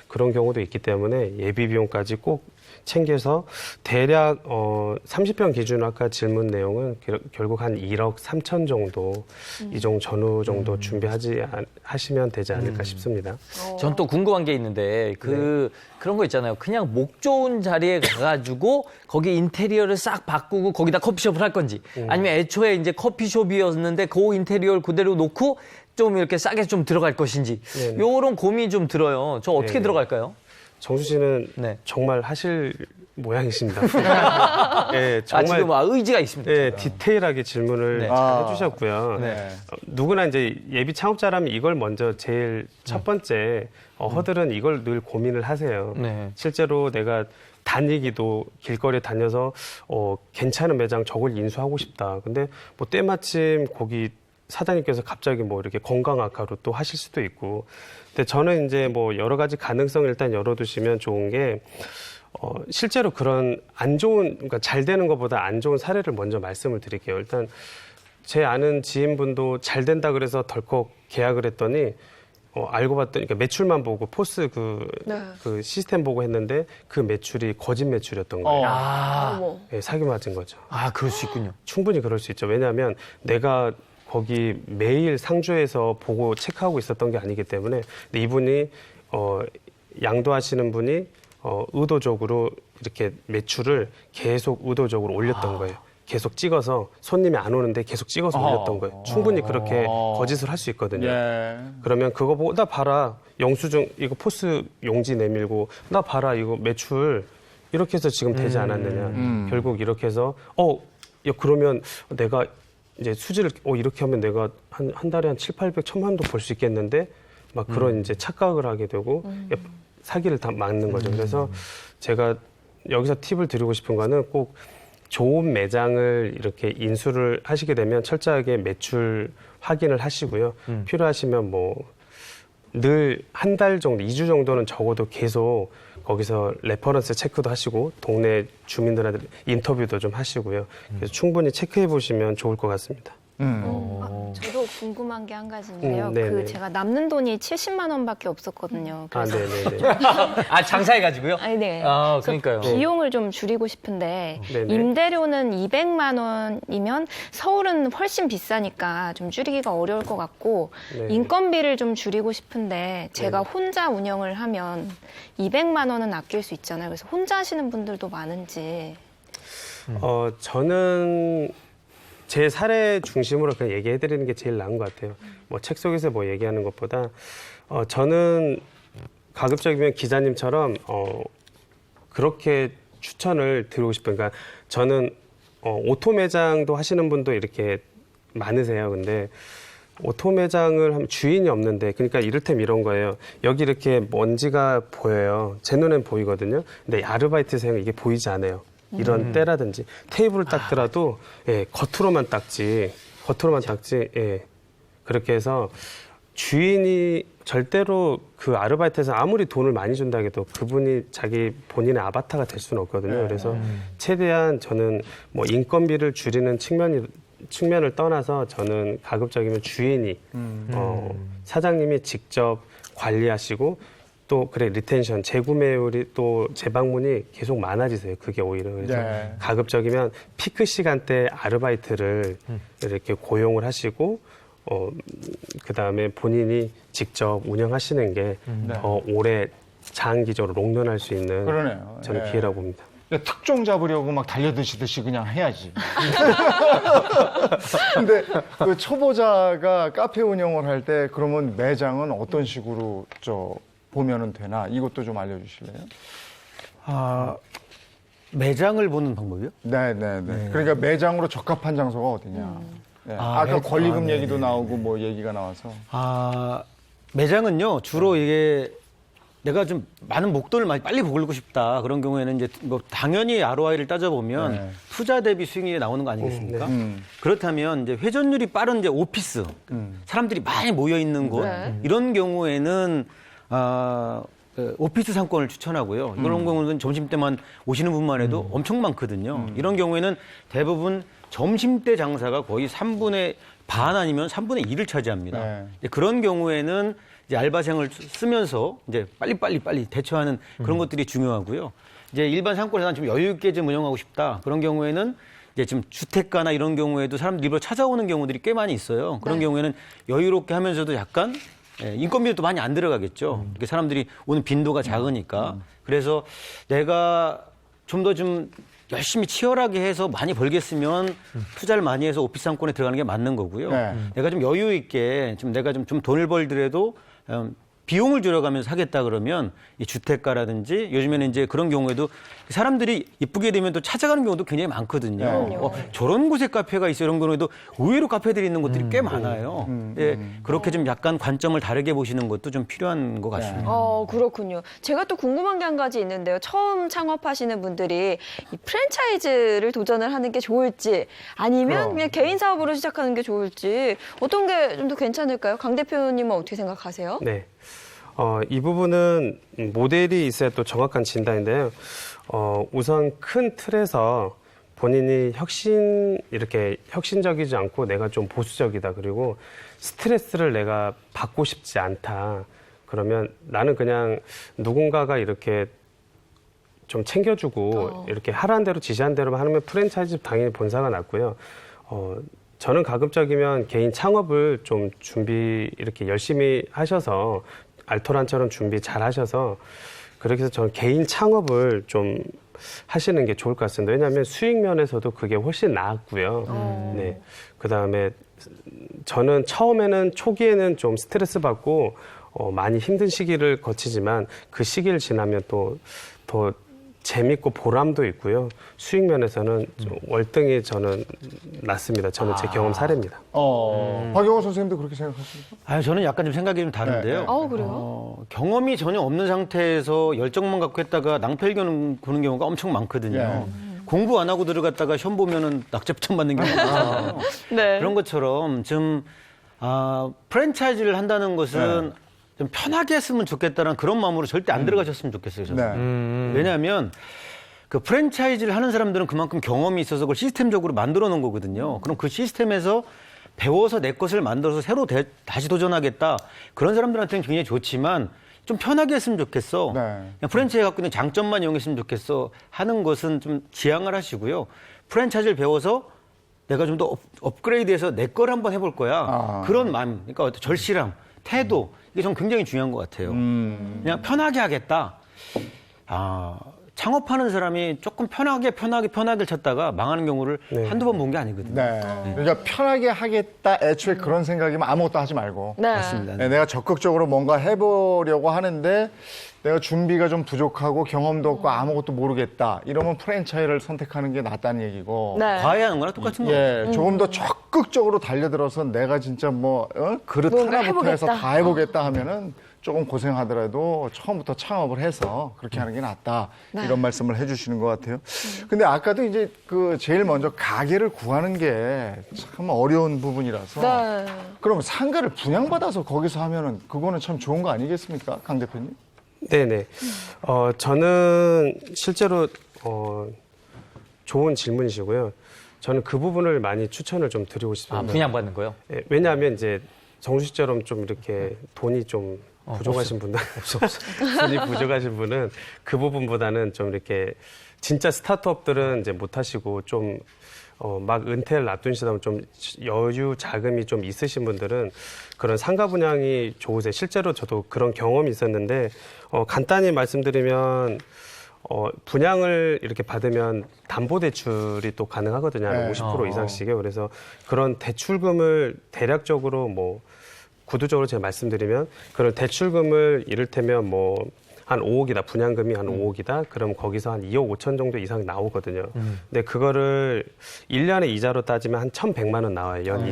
S5: 그런 경우도 있기 때문에 예비 비용까지 꼭 챙겨서 대략 30평 기준 아까 질문 내용은 결국 한 1억 3천 정도 이 정도 전후 정도 하시면 되지 않을까 싶습니다.
S3: 전 또 궁금한 게 있는데 그런 거 있잖아요. 그냥 목 좋은 자리에 가가지고 거기 인테리어를 싹 바꾸고 거기다 커피숍을 할 건지 아니면 애초에 이제 커피숍이었는데 그 인테리어를 그대로 놓고 좀 이렇게 싸게 좀 들어갈 것인지
S5: 네네.
S3: 요런 고민이 좀 들어요. 저 어떻게
S5: 네네.
S3: 들어갈까요?
S5: 정수 씨는
S3: 네.
S5: 정말 하실 모양이십니다. 예,
S3: 정말 지금 의지가 있습니다.
S5: 예, 디테일하게 질문을
S3: 네.
S5: 잘 해주셨고요.
S1: 네.
S5: 누구나 이제 예비 창업자라면 이걸 먼저 제일 첫 번째 허들은 이걸 늘 고민을 하세요.
S3: 네.
S5: 실제로 내가 다니기도 길거리에 다녀서 괜찮은 매장 저걸 인수하고 싶다. 근데 뭐 때마침 거기 사장님께서 갑자기 뭐 이렇게 건강 악화로 또 하실 수도 있고. 근데 저는 이제 뭐 여러 가지 가능성을 일단 열어두시면 좋은 게 실제로 그런 그러니까 잘 되는 것보다 안 좋은 사례를 먼저 말씀을 드릴게요. 일단 제 아는 지인분도 잘 된다 그래서 덜컥 계약을 했더니 알고 봤더니 그러니까 매출만 보고 포스 그 시스템 보고 했는데 그 매출이 거짓 매출이었던 거예요.
S2: 어머.
S5: 예, 사기 맞은 거죠.
S3: 그럴 수 있군요.
S5: 충분히 그럴 수 있죠. 왜냐하면 내가 거기 매일 상주에서 보고 체크하고 있었던 게 아니기 때문에 근데 이분이 양도하시는 분이 의도적으로 이렇게 매출을 계속 의도적으로 올렸던 거예요. 계속 찍어서 손님이 안 오는데 계속 찍어서 올렸던 거예요. 충분히 그렇게 거짓을 할 수 있거든요.
S1: 예.
S5: 그러면 그거 보고 나 봐라 영수증 이거 포스 용지 내밀고 나 봐라 이거 매출 이렇게 해서 지금 되지 않았느냐. 결국 이렇게 해서 야, 그러면 내가 이제 수지를 이렇게 하면 내가 한 달에 한 700, 800, 1000만도 벌 수 있겠는데 막 그런 이제 착각을 하게 되고 사기를 다 막는 거죠. 그래서 제가 여기서 팁을 드리고 싶은 거는 꼭 좋은 매장을 이렇게 인수를 하시게 되면 철저하게 매출 확인을 하시고요. 필요하시면 뭐 늘 한 달 정도, 2주 정도는 적어도 계속 거기서 레퍼런스 체크도 하시고 동네 주민들한테 인터뷰도 좀 하시고요. 그래서 충분히 체크해 보시면 좋을 것 같습니다.
S4: 저도 궁금한 게 한 가지인데요.
S5: 네네.
S4: 제가 남는 돈이 70만 원밖에 없었거든요. 그래서
S5: 네네네.
S3: 장사해가지고요?
S4: 아니, 네.
S3: 그러니까요.
S4: 그래서 비용을 좀 줄이고 싶은데
S5: 네네.
S4: 임대료는 200만 원이면 서울은 훨씬 비싸니까 좀 줄이기가 어려울 것 같고
S5: 네네.
S4: 인건비를 좀 줄이고 싶은데 제가 혼자 운영을 하면 200만 원은 아낄 수 있잖아요. 그래서 혼자 하시는 분들도 많은지.
S5: 저는 제 사례 중심으로 그냥 얘기해 드리는 게 제일 나은 것 같아요. 뭐 책 속에서 뭐 얘기하는 것보다 저는 가급적이면 기자님처럼 그렇게 추천을 드리고 싶어요. 그러니까 저는 오토 매장도 하시는 분도 이렇게 많으세요. 근데 오토 매장을 하면 주인이 없는데, 그러니까 이를테면 이런 거예요. 여기 이렇게 먼지가 보여요. 제 눈엔 보이거든요. 근데 아르바이트생은 이게 보이지 않아요. 이런 때라든지 테이블을 닦더라도 예, 겉으로만 닦지. 예. 그렇게 해서 주인이 절대로 그 아르바이트에서 아무리 돈을 많이 준다 해도 그분이 자기 본인의 아바타가 될 수는 없거든요. 그래서 최대한 저는 뭐 인건비를 줄이는 측면을 떠나서 저는 가급적이면 주인이 사장님이 직접 관리하시고 또 그래 리텐션 재구매율이 또 재방문이 계속 많아지세요. 그게 오히려 그래서
S1: 네.
S5: 가급적이면 피크 시간대 아르바이트를 이렇게 고용을 하시고 그다음에 본인이 직접 운영하시는 게 더 오래 장기적으로 롱런할 수 있는
S1: 그러네요.
S5: 저는
S1: 예.
S5: 기회라고 봅니다.
S7: 그러니까 특종 잡으려고 막 달려드시듯이 그냥 해야지.
S1: 근데 그 초보자가 카페 운영을 할 때 그러면 매장은 어떤 식으로 보면은 되나? 이것도 좀 알려주실래요?
S6: 매장을 보는 방법이요?
S1: 네네네. 그러니까 매장으로 적합한 장소가 어디냐? 네. 아까 권리금 얘기도 나오고 뭐 얘기가 나와서.
S6: 매장은요, 주로 이게 내가 좀 많은 목돈을 많이 빨리 벌고 싶다. 그런 경우에는 이제 뭐 당연히 ROI를 따져보면
S1: 네.
S6: 투자 대비 수익률이 나오는 거 아니겠습니까? 그렇다면 이제 회전율이 빠른 이제 오피스, 사람들이 많이 모여 있는 곳, 이런 경우에는 오피스 상권을 추천하고요. 이런 경우는 점심때만 오시는 분만 해도 엄청 많거든요. 이런 경우에는 대부분 점심때 장사가 거의 3분의 반 아니면 3분의 1을 차지합니다.
S1: 네.
S6: 이제 그런 경우에는 이제 알바생을 쓰면서 이제 빨리 대처하는 그런 것들이 중요하고요. 이제 일반 상권에서 난 좀 여유 있게 좀 운영하고 싶다. 그런 경우에는 이제 지금 주택가나 이런 경우에도 사람들이 일부러 찾아오는 경우들이 꽤 많이 있어요. 그런 경우에는 여유롭게 하면서도 약간 인건비도 많이 안 들어가겠죠. 이렇게 사람들이 오는 빈도가 작으니까. 그래서 내가 좀 더 좀 열심히 치열하게 해서 많이 벌겠으면 투자를 많이 해서 오피스 상권에 들어가는 게 맞는 거고요.
S1: 네.
S6: 내가 좀 여유 있게 좀 내가 좀 돈을 벌더라도 비용을 줄여가면서 하겠다 그러면 이 주택가라든지 요즘에는 이제 그런 경우에도 사람들이 이쁘게 되면 또 찾아가는 경우도 굉장히 많거든요. 저런 곳에 카페가 있어 이런 경우에도 의외로 카페들이 있는 곳들이 꽤 많아요. 예, 그렇게 좀 약간 관점을 다르게 보시는 것도 좀 필요한 것 같습니다.
S2: 그렇군요. 제가 또 궁금한 게 한 가지 있는데요. 처음 창업하시는 분들이 이 프랜차이즈를 도전을 하는 게 좋을지 아니면 그냥 개인 사업으로 시작하는 게 좋을지 어떤 게 좀 더 괜찮을까요? 강 대표님은 어떻게 생각하세요?
S5: 네. 이 부분은 모델이 있어야 또 정확한 진단인데요. 우선 큰 틀에서 본인이 이렇게 혁신적이지 않고 내가 좀 보수적이다. 그리고 스트레스를 내가 받고 싶지 않다. 그러면 나는 그냥 누군가가 이렇게 좀 챙겨주고 이렇게 하라는 대로 지시한 대로만 하면 프랜차이즈 당연히 본사가 낫고요. 저는 가급적이면 개인 창업을 좀 이렇게 열심히 하셔서 알토란처럼 준비 잘 하셔서 그렇게 해서 저는 개인 창업을 좀 하시는 게 좋을 것 같습니다. 왜냐하면 수익 면에서도 그게 훨씬 나았고요. 네. 그다음에 저는 처음에는 초기에는 좀 스트레스 받고 많이 힘든 시기를 거치지만 그 시기를 지나면 또 더 재밌고 보람도 있고요. 수익 면에서는 좀 월등히 저는 낫습니다. 저는 제 경험 사례입니다.
S1: 박영호 선생님도 그렇게 생각하십니까?
S6: 저는 약간 좀 생각이 좀 다른데요.
S1: 네.
S2: 그래요?
S6: 경험이 전혀 없는 상태에서 열정만 갖고 했다가 낭패를 보는 경우가 엄청 많거든요. 공부 안 하고 들어갔다가 시험 보면은 낙제부터 맞는 경우가 많아요.
S2: 네.
S6: 그런 것처럼 좀 프랜차이즈를 한다는 것은 좀 편하게 했으면 좋겠다는 그런 마음으로 절대 안 들어가셨으면 좋겠어요. 저는. 왜냐하면 그 프랜차이즈를 하는 사람들은 그만큼 경험이 있어서 그걸 시스템적으로 만들어 놓은 거거든요. 그럼 그 시스템에서 배워서 내 것을 만들어서 새로 다시 도전하겠다. 그런 사람들한테는 굉장히 좋지만 좀 편하게 했으면 좋겠어. 그냥 프랜차이즈 갖고 있는 장점만 이용했으면 좋겠어 하는 것은 좀 지양을 하시고요. 프랜차이즈를 배워서 내가 좀 더 업그레이드해서 내 걸 한번 해볼 거야. 그런 마음, 그러니까 절실함, 태도 이게 좀 굉장히 중요한 것 같아요. 그냥 편하게 하겠다. 창업하는 사람이 조금 편하게 찾다가 망하는 경우를 한두 번 본 게 아니거든요.
S1: 그러니까 편하게 하겠다 애초에 그런 생각이면 아무것도 하지 말고.
S2: 네.
S6: 맞습니다.
S1: 내가 적극적으로 뭔가 해보려고 하는데 내가 준비가 좀 부족하고 경험도 없고 아무것도 모르겠다. 이러면 프랜차이즈를 선택하는 게 낫다는 얘기고.
S2: 네.
S6: 과외하는 거랑 똑같은 거예요.
S1: 예, 조금 더 적극적으로 달려들어서 내가 진짜 그릇
S2: 뭔가
S1: 하나부터 해서
S2: 해보겠다.
S1: 다 해보겠다 하면은 조금 고생하더라도 처음부터 창업을 해서 그렇게 하는 게 낫다.
S2: 네.
S1: 이런 말씀을 해주시는 것 같아요. 근데 아까도 이제 제일 먼저 가게를 구하는 게 참 어려운 부분이라서.
S2: 네.
S1: 그럼 상가를 분양받아서 거기서 하면은 그거는 참 좋은 거 아니겠습니까? 강 대표님?
S5: 네네. 저는 실제로 좋은 질문이시고요. 저는 그 부분을 많이 추천을 좀 드리고 싶습니다.
S3: 분양받는 거요?
S5: 예, 왜냐하면 이제 정수 씨처럼 좀 이렇게 돈이 좀 부족하신 분들 없어. 돈이 부족하신 분은 그 부분보다는 좀 이렇게 진짜 스타트업들은 이제 못 하시고 좀 막 은퇴를 앞둔 시점 좀 여유 자금이 좀 있으신 분들은 그런 상가 분양이 좋으세요. 실제로 저도 그런 경험이 있었는데 간단히 말씀드리면 분양을 이렇게 받으면 담보대출이 또 가능하거든요.
S1: 네.
S5: 50% 이상씩요. 그래서 그런 대출금을 대략적으로 구두적으로 제가 말씀드리면 그런 대출금을 이를테면 한 5억이다. 분양금이 한 5억이다. 그럼 거기서 한 2억 5천 정도 이상 나오거든요. 근데 그거를 1년의 이자로 따지면 한 1,100만 원 나와요.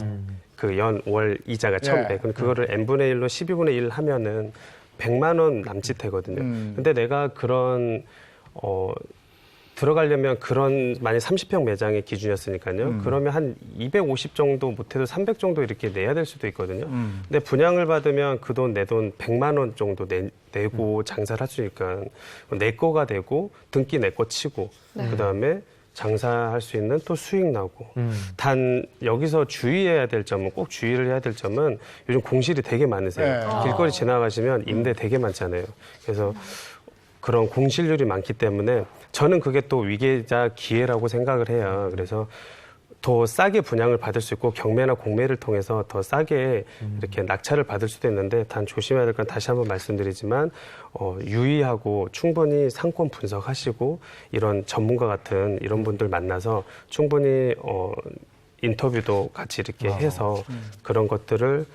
S5: 월 이자가 1,100.
S1: 예.
S5: 그럼 그거를 n분의 1로 12분의 1 하면은 100만 원 남짓되거든요. 근데 내가 그런 들어가려면 그런 만약 30평 매장의 기준이었으니까요. 그러면 한 250 정도 못해도 300 정도 이렇게 내야 될 수도 있거든요. 근데 분양을 받으면 그 돈 내 돈 100만 원 정도 내고 장사를 할 수 있으니까 내 거가 되고 등기 내 거 치고 그다음에 장사할 수 있는 또 수익 나고. 단 여기서 주의해야 될 점은 꼭 주의를 해야 될 점은 요즘 공실이 되게 많으세요.
S1: 네.
S5: 길거리 지나가시면 임대 되게 많잖아요. 그래서 그런 공실률이 많기 때문에 저는 그게 또 위계자 기회라고 생각을 해요. 그래서 더 싸게 분양을 받을 수 있고 경매나 공매를 통해서 더 싸게 이렇게 낙찰을 받을 수도 있는데 단 조심해야 될 건 다시 한번 말씀드리지만 유의하고 충분히 상권 분석하시고 이런 전문가 같은 이런 분들 만나서 충분히 인터뷰도 같이 이렇게 해서 그런 것들을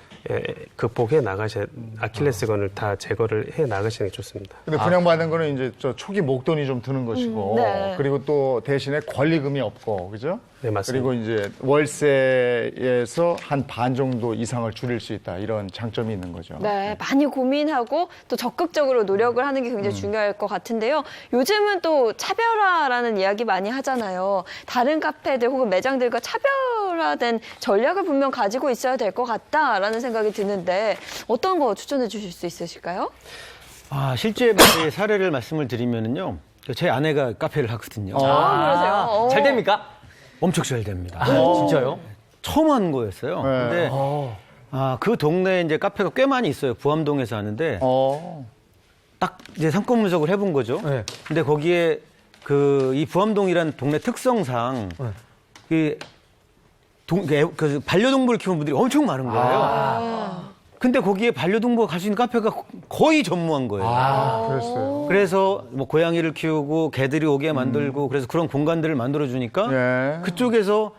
S5: 극복해 나가셔야 아킬레스건을 다 제거를 해 나가시는 게 좋습니다.
S1: 근데 분양받는 거는 이제 초기 목돈이 좀 드는 것이고,
S2: 네.
S1: 그리고 또 대신에 권리금이 없고, 그죠?
S5: 네, 맞습니다.
S1: 그리고 이제 월세에서 한 반 정도 이상을 줄일 수 있다. 이런 장점이 있는 거죠.
S2: 네, 많이 고민하고 또 적극적으로 노력을 하는 게 굉장히 중요할 것 같은데요. 요즘은 또 차별화라는 이야기 많이 하잖아요. 다른 카페들 혹은 매장들과 차별화된 전략을 분명 가지고 있어야 될 것 같다라는 생각이 드는데 어떤 거 추천해 주실 수 있으실까요?
S6: 실제 사례를 말씀을 드리면은요. 제 아내가 카페를 하거든요.
S2: 그러세요?
S3: 잘 됩니까?
S6: 엄청 잘 됩니다.
S3: 진짜요?
S6: 처음 한 거였어요.
S1: 네.
S6: 근데 그 동네에 이제 카페가 꽤 많이 있어요. 부암동에서 하는데 딱 이제 상권 분석을 해본 거죠.
S3: 네.
S6: 근데 거기에 이 부암동이라는 동네 특성상 그 반려동물 키우는 분들이 엄청 많은 거예요. 근데 거기에 반려동물가 갈 수 있는 카페가 거의 전무한 거예요.
S1: 그랬어요.
S6: 그래서 고양이를 키우고 개들이 오게 만들고 그래서 그런 공간들을 만들어 주니까
S1: 예.
S6: 그쪽에서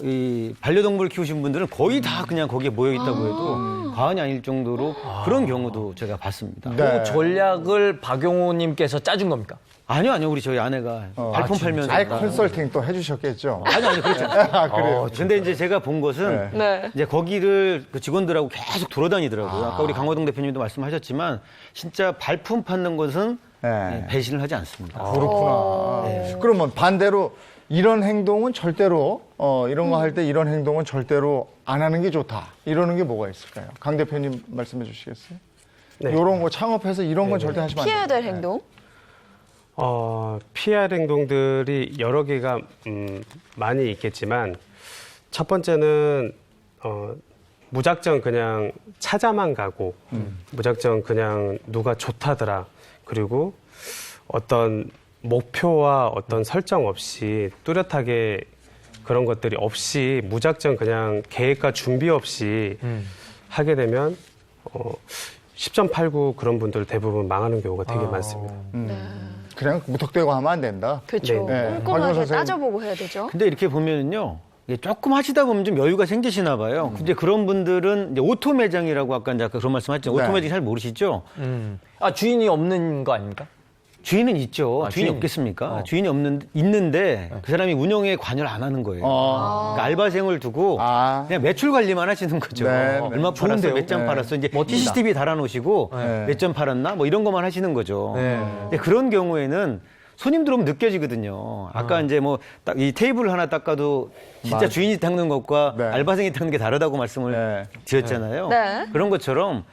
S6: 이 반려동물 키우신 분들은 거의 다 그냥 거기에 모여 있다고 해도 과언이 아닐 정도로 그런 경우도 제가 봤습니다.
S1: 네.
S3: 그 전략을 박용호님께서 짜준 겁니까?
S6: 아니요, 아니요. 저희 아내가 발품 팔면서.
S1: 아이 컨설팅 또 해주셨겠죠.
S6: 아니, 그렇지 않습니다.
S1: 그래요.
S6: 근데 이제 제가 본 것은
S2: 네.
S6: 이제 거기를 그 직원들하고 계속 돌아다니더라고요. 아까 우리 강호동 대표님도 말씀하셨지만 진짜 발품 판는 것은
S1: 네.
S6: 배신을 하지 않습니다.
S1: 그렇구나. 그러면 반대로 이런 행동은 절대로 이런 거 할 때 이런 행동은 절대로 안 하는 게 좋다. 이러는 게 뭐가 있을까요? 강 대표님 말씀해 주시겠어요?
S5: 네.
S1: 이런 거 창업해서 이런 건 절대 하시면 안 돼요.
S2: 피해야 될 행동?
S5: 피할 행동들이 여러 개가 많이 있겠지만 첫 번째는 무작정 그냥 찾아만 가고 무작정 그냥 누가 좋다더라 그리고 어떤 목표와 어떤 설정 없이 뚜렷하게 그런 것들이 없이 무작정 그냥 계획과 준비 없이 하게 되면 10.89 그런 분들 대부분 망하는 경우가 되게 많습니다.
S1: 그냥 무턱대고 하면 안 된다.
S2: 그렇죠.
S1: 네.
S2: 꼼꼼하게
S1: 박용호 선생님.
S2: 따져보고 해야 되죠.
S6: 근데 이렇게 보면은요, 이게 조금 하시다 보면 좀 여유가 생기시나 봐요. 근데 그런 분들은 이제 오토 매장이라고 아까 이제 그런 말씀하셨죠. 오토
S1: 네.
S6: 매장 잘 모르시죠?
S3: 아, 주인이 없는 거 아닙니까?
S6: 주인은 있죠.
S3: 아,
S6: 주인이
S3: 주인.
S6: 없겠습니까? 주인이 있는데 그 사람이 운영에 관여를 안 하는 거예요. 그러니까 알바생을 두고
S1: 아.
S6: 그냥 매출 관리만 하시는 거죠.
S1: 네, 네.
S6: 얼마 팔았어,
S3: 좋은데요?
S6: 몇 장
S1: 네.
S6: 팔았어. 이제
S3: 멋집니다.
S6: CCTV 달아놓으시고
S1: 네.
S6: 몇 점 팔았나 뭐 이런 것만 하시는 거죠.
S3: 네.
S6: 근데 그런 경우에는 손님들 오면 느껴지거든요. 아까 이제 뭐 딱 이 테이블 하나 닦아도 진짜
S1: 맞아.
S6: 주인이 닦는 것과
S1: 네.
S6: 알바생이 닦는 게 다르다고 말씀을
S1: 네.
S6: 드렸잖아요.
S2: 네.
S6: 그런 것처럼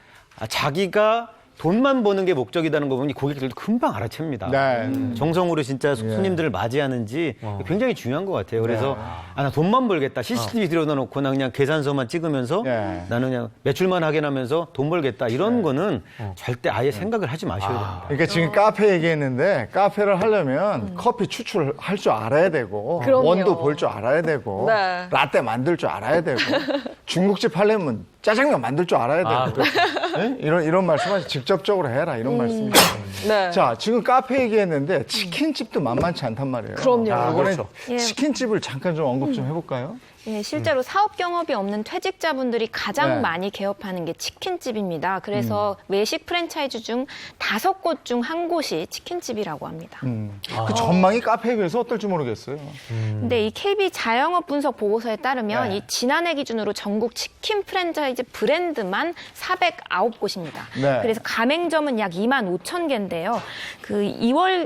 S6: 자기가 돈만 버는 게 목적이라는 거 보면 고객들도 금방 알아챕니다.
S1: 네.
S6: 정성으로 진짜 손님들을 맞이하는지 굉장히 중요한 것 같아요. 그래서 나 돈만 벌겠다. CCTV 들여다놓고 나 그냥 계산서만 찍으면서
S1: 네.
S6: 나는 그냥 매출만 확인하면서 돈 벌겠다. 이런 거는 절대 아예 생각을 하지 마셔야 됩니다.
S1: 그러니까 지금 카페 얘기했는데 카페를 하려면 커피 추출할 줄 알아야 되고
S2: 그럼요.
S1: 원두 볼 줄 알아야 되고
S2: 네.
S1: 라떼 만들 줄 알아야 되고 중국집 하려면 짜장면 만들 줄 알아야 되고 네? 이런 말씀하시 직접적으로 해라 이런 말씀이죠.
S2: 네.
S1: 자 지금 카페 얘기했는데 치킨집도 만만치 않단 말이에요.
S2: 그럼요.
S1: 자, 이번에
S3: 그렇죠.
S2: 예.
S1: 치킨집을 잠깐 좀 언급 좀 해볼까요?
S4: 예, 실제로 사업 경험이 없는 퇴직자분들이 가장
S1: 네.
S4: 많이 개업하는 게 치킨집입니다. 그래서 외식 프랜차이즈 중 5곳 중 한 곳이 치킨집이라고 합니다.
S1: 그 전망이 카페에 비해서 어떨지 모르겠어요.
S4: 근데 이 KB 자영업 분석 보고서에 따르면
S1: 네.
S4: 이 지난해 기준으로 전국 치킨 프랜차이즈 브랜드만 409곳입니다.
S1: 네.
S4: 그래서 가맹점은 약 2만 5천 개인데요.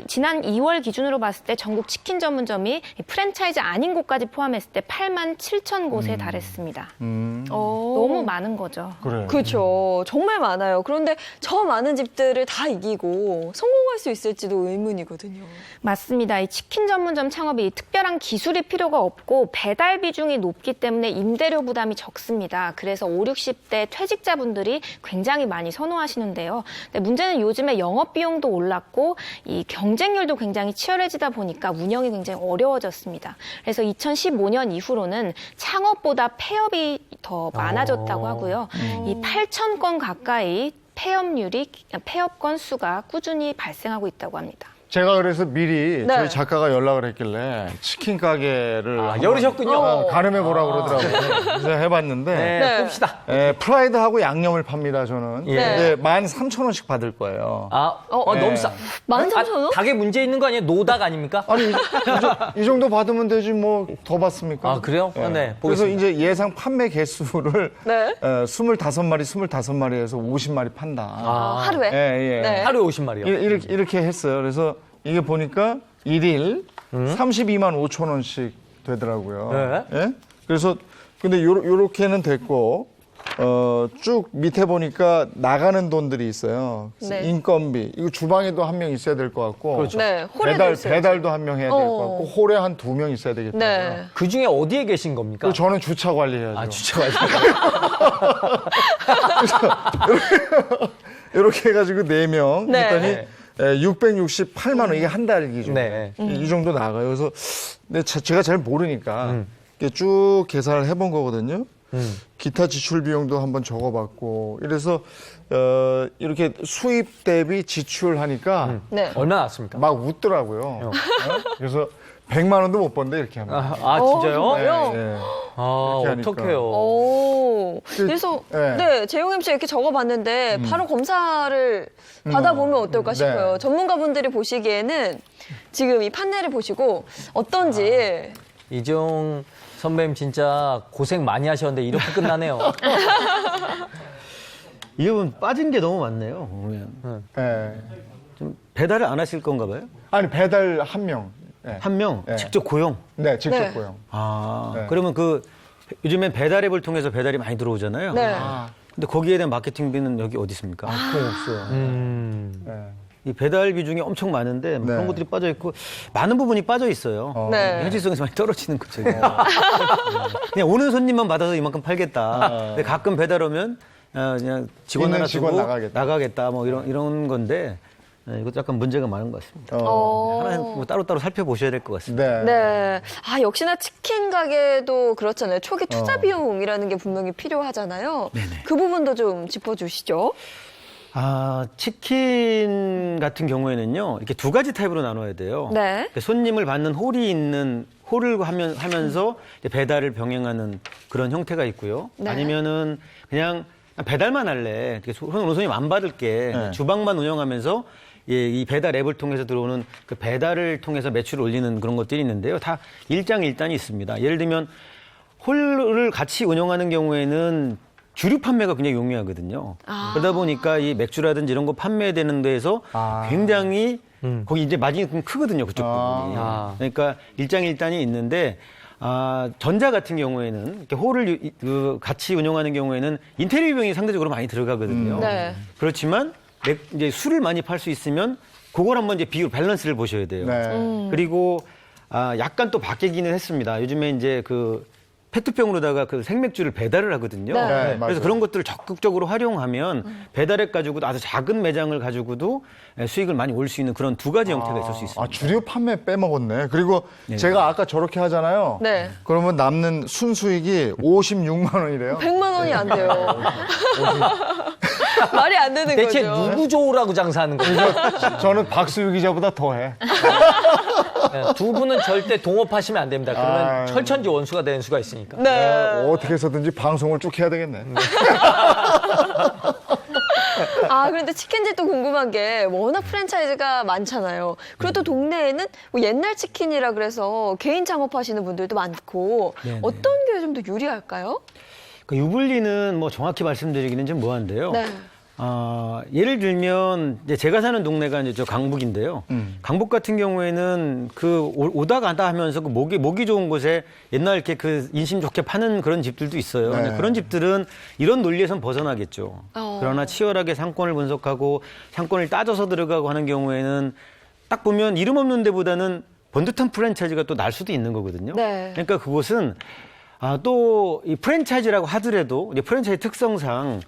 S4: 지난 2월 기준으로 봤을 때 전국 치킨 전문점이 이 프랜차이즈 아닌 곳까지 포함했을 때 8만 7천 곳에 달했습니다. 너무 많은 거죠.
S1: 그래.
S2: 그렇죠. 정말 많아요. 그런데 저 많은 집들을 다 이기고 성공할 수 있을지도 의문이거든요.
S4: 맞습니다. 이 치킨 전문점 창업이 특별한 기술이 필요가 없고 배달 비중이 높기 때문에 임대료 부담이 적습니다. 그래서 5, 60대 퇴직자분들이 굉장히 많이 선호하시는데요. 근데 문제는 요즘에 영업 비용도 올랐고 이 경쟁률도 굉장히 치열해지다 보니까 운영이 굉장히 어려워졌습니다. 그래서 2015년 이후로는 창업보다 폐업이 더 많아졌다고 하고요. 이 8천 건 가까이 폐업 건수가 꾸준히 발생하고 있다고 합니다.
S1: 제가 그래서 미리
S2: 네.
S1: 저희 작가가 연락을 했길래 치킨 가게를 한번
S3: 열으셨군요.
S1: 가늠해 보라고 그러더라고요. 그래서 해봤는데
S3: 네,
S2: 네.
S3: 봅시다.
S1: 프라이드하고 양념을 팝니다 저는.
S3: 예.
S1: 근데 13,000원씩 받을 거예요.
S3: 너무
S1: 네.
S3: 싸.
S2: 13,000원?
S3: 닭에 문제 있는 거 아니에요? 노닭 아닙니까?
S1: 아니 이 정도 받으면 되지 뭐 더 받습니까?
S3: 아, 그래요?
S1: 예.
S3: 네,
S1: 그래서
S3: 보겠습니다.
S1: 이제 예상 판매 개수를
S2: 네.
S1: 25마리에서 50마리 판다.
S2: 하루에?
S1: 예, 예.
S2: 네.
S3: 하루에 50마리요.
S1: 이렇게 했어요. 그래서 이게 보니까 1일 32만 5천 원씩 되더라고요.
S3: 네.
S1: 예? 그래서 근데 요렇게는 됐고 쭉 밑에 보니까 나가는 돈들이 있어요.
S2: 네.
S1: 인건비 이거 주방에도 한 명 있어야 될 것 같고
S3: 그렇죠.
S2: 네, 홀에도 있어야죠.
S1: 배달도 한 명 해야 될 것 같고 홀에 한 2명 있어야 되겠다고요.
S2: 네.
S3: 그 중에 어디에 계신 겁니까?
S1: 그리고 저는 주차 관리해야죠.
S3: 아, 주차가
S1: 이렇게 해가지고 4명
S2: 네.
S1: 했더니 668만 원 이게 한 달 기준.
S3: 네.
S1: 이 정도 나가요. 그래서 근데 제가 잘 모르니까 이렇게 쭉 계산을 해본 거거든요. 기타 지출 비용도 한번 적어봤고 이래서 이렇게 수입 대비 지출하니까
S2: 네.
S3: 얼마나 났습니까?
S1: 막 웃더라고요. 그래서 100만 원도 못 번데 이렇게 하면.
S3: 진짜요?
S2: 정말요?
S1: 네.
S3: 아,
S1: 이렇게 하니까.
S3: 어떡해요.
S2: 오. 그래서
S1: 네.
S2: 네, 재용 MC 이렇게 적어봤는데 바로 검사를 받아보면 어떨까 싶어요.
S1: 네.
S2: 전문가분들이 보시기에는 지금 이 판넬을 보시고 어떤지
S3: 이종 선배님 진짜 고생 많이 하셨는데 이렇게 끝나네요.
S6: 이 부분 빠진 게 너무 많네요. 보면.
S1: 네.
S6: 좀 배달을 안 하실 건가 봐요?
S1: 아니 배달 한 명. 네.
S6: 한 명
S1: 네.
S6: 직접 고용.
S1: 네, 직접
S2: 네.
S1: 고용.
S6: 네. 그러면 요즘엔 배달 앱을 통해서 배달이 많이 들어오잖아요.
S2: 네.
S6: 근데 거기에 대한 마케팅비는 여기 어디 있습니까?
S1: 거의 없어요.
S3: 음.
S1: 네.
S6: 이 배달 비중이 엄청 많은데 뭐
S1: 네.
S6: 그런 것들이 빠져 있고 많은 부분이 빠져 있어요.
S2: 네.
S6: 현실성에서 많이 떨어지는 거죠. 그냥 오는 손님만 받아서 이만큼 팔겠다. 근데 가끔 배달 오면 그냥 직원
S1: 있는
S6: 하나
S1: 직원
S6: 두고
S1: 나가겠다.
S6: 뭐 이런 건데 이것도 약간 문제가 많은 것 같습니다. 하나 뭐 따로따로 살펴보셔야 될 것 같습니다.
S1: 네.
S2: 네. 아, 역시나 치킨 가게도 그렇잖아요. 초기 투자 비용이라는 게 분명히 필요하잖아요. 그 부분도 좀 짚어주시죠.
S6: 치킨 같은 경우에는요, 이렇게 두 가지 타입으로 나눠야 돼요.
S2: 네.
S6: 그러니까 손님을 받는 홀이 있는 홀을 하면서 이제 배달을 병행하는 그런 형태가 있고요.
S2: 네.
S6: 아니면은 그냥 배달만 할래. 손님 안 받을게.
S1: 네.
S6: 주방만 운영하면서 이 배달 앱을 통해서 들어오는 그 배달을 통해서 매출을 올리는 그런 것들이 있는데요. 다 일장일단이 있습니다. 예를 들면 홀을 같이 운영하는 경우에는 주류 판매가 굉장히 용이하거든요. 그러다 보니까 이 맥주라든지 이런 거 판매되는 데에서 굉장히 거기 이제 마진이 좀 크거든요. 그쪽 부분이. 그러니까 일장일단이 있는데 전자 같은 경우에는 이렇게 홀을 같이 운영하는 경우에는 인테리어 비용이 상대적으로 많이 들어가거든요.
S2: 네.
S6: 그렇지만 이제 술을 많이 팔 수 있으면 그걸 한번 이제 비율 밸런스를 보셔야 돼요.
S1: 네.
S6: 그리고 약간 또 바뀌기는 했습니다. 요즘에 이제 그 페트병으로다가 그 생맥주를 배달을 하거든요.
S2: 네.
S1: 네,
S6: 그래서
S1: 맞아요.
S6: 그런 것들을 적극적으로 활용하면 배달앱 가지고도 아주 작은 매장을 가지고도 수익을 많이 올 수 있는 그런 두 가지 형태가 있을 수 있습니다.
S1: 주류 판매 빼먹었네. 그리고 제가 아까 저렇게 하잖아요.
S2: 네.
S1: 그러면 남는 순수익이 56만 원이래요.
S2: 100만 원이 안 돼요. 말이 안 되는
S3: 대체
S2: 거죠.
S3: 누구 좋으라고 장사하는 거죠?
S7: 저는 박수유 기자보다 더해.
S3: 네, 두 분은 절대 동업하시면 안 됩니다. 그러면
S1: 아유.
S3: 철천지 원수가 되는 수가 있으니까.
S2: 네.
S1: 어떻게 해서든지 방송을 쭉 해야 되겠네.
S2: 그런데 치킨집도 궁금한 게 워낙 프랜차이즈가 많잖아요. 그리고 또 동네에는 뭐 옛날 치킨이라 그래서 개인 창업하시는 분들도 많고
S6: 네네.
S2: 어떤 게 좀 더 유리할까요?
S6: 그 유불리는 뭐 정확히 말씀드리기는 좀 뭐한데요.
S2: 네.
S6: 예를 들면 이제 제가 사는 동네가 이제 저 강북인데요. 강북 같은 경우에는 그 오다 가다 하면서 그 목이 좋은 곳에 옛날 이렇게 그 인심 좋게 파는 그런 집들도 있어요.
S1: 네.
S6: 근데 그런 집들은 이런 논리에선 벗어나겠죠.
S2: 어.
S6: 그러나 치열하게 상권을 분석하고 상권을 따져서 들어가고 하는 경우에는 딱 보면 이름 없는 데보다는 번듯한 프랜차이즈가 또 날 수도 있는 거거든요.
S2: 네.
S6: 그러니까 그곳은 또 이 프랜차이즈라고 하더라도 이제 프랜차이즈 특성상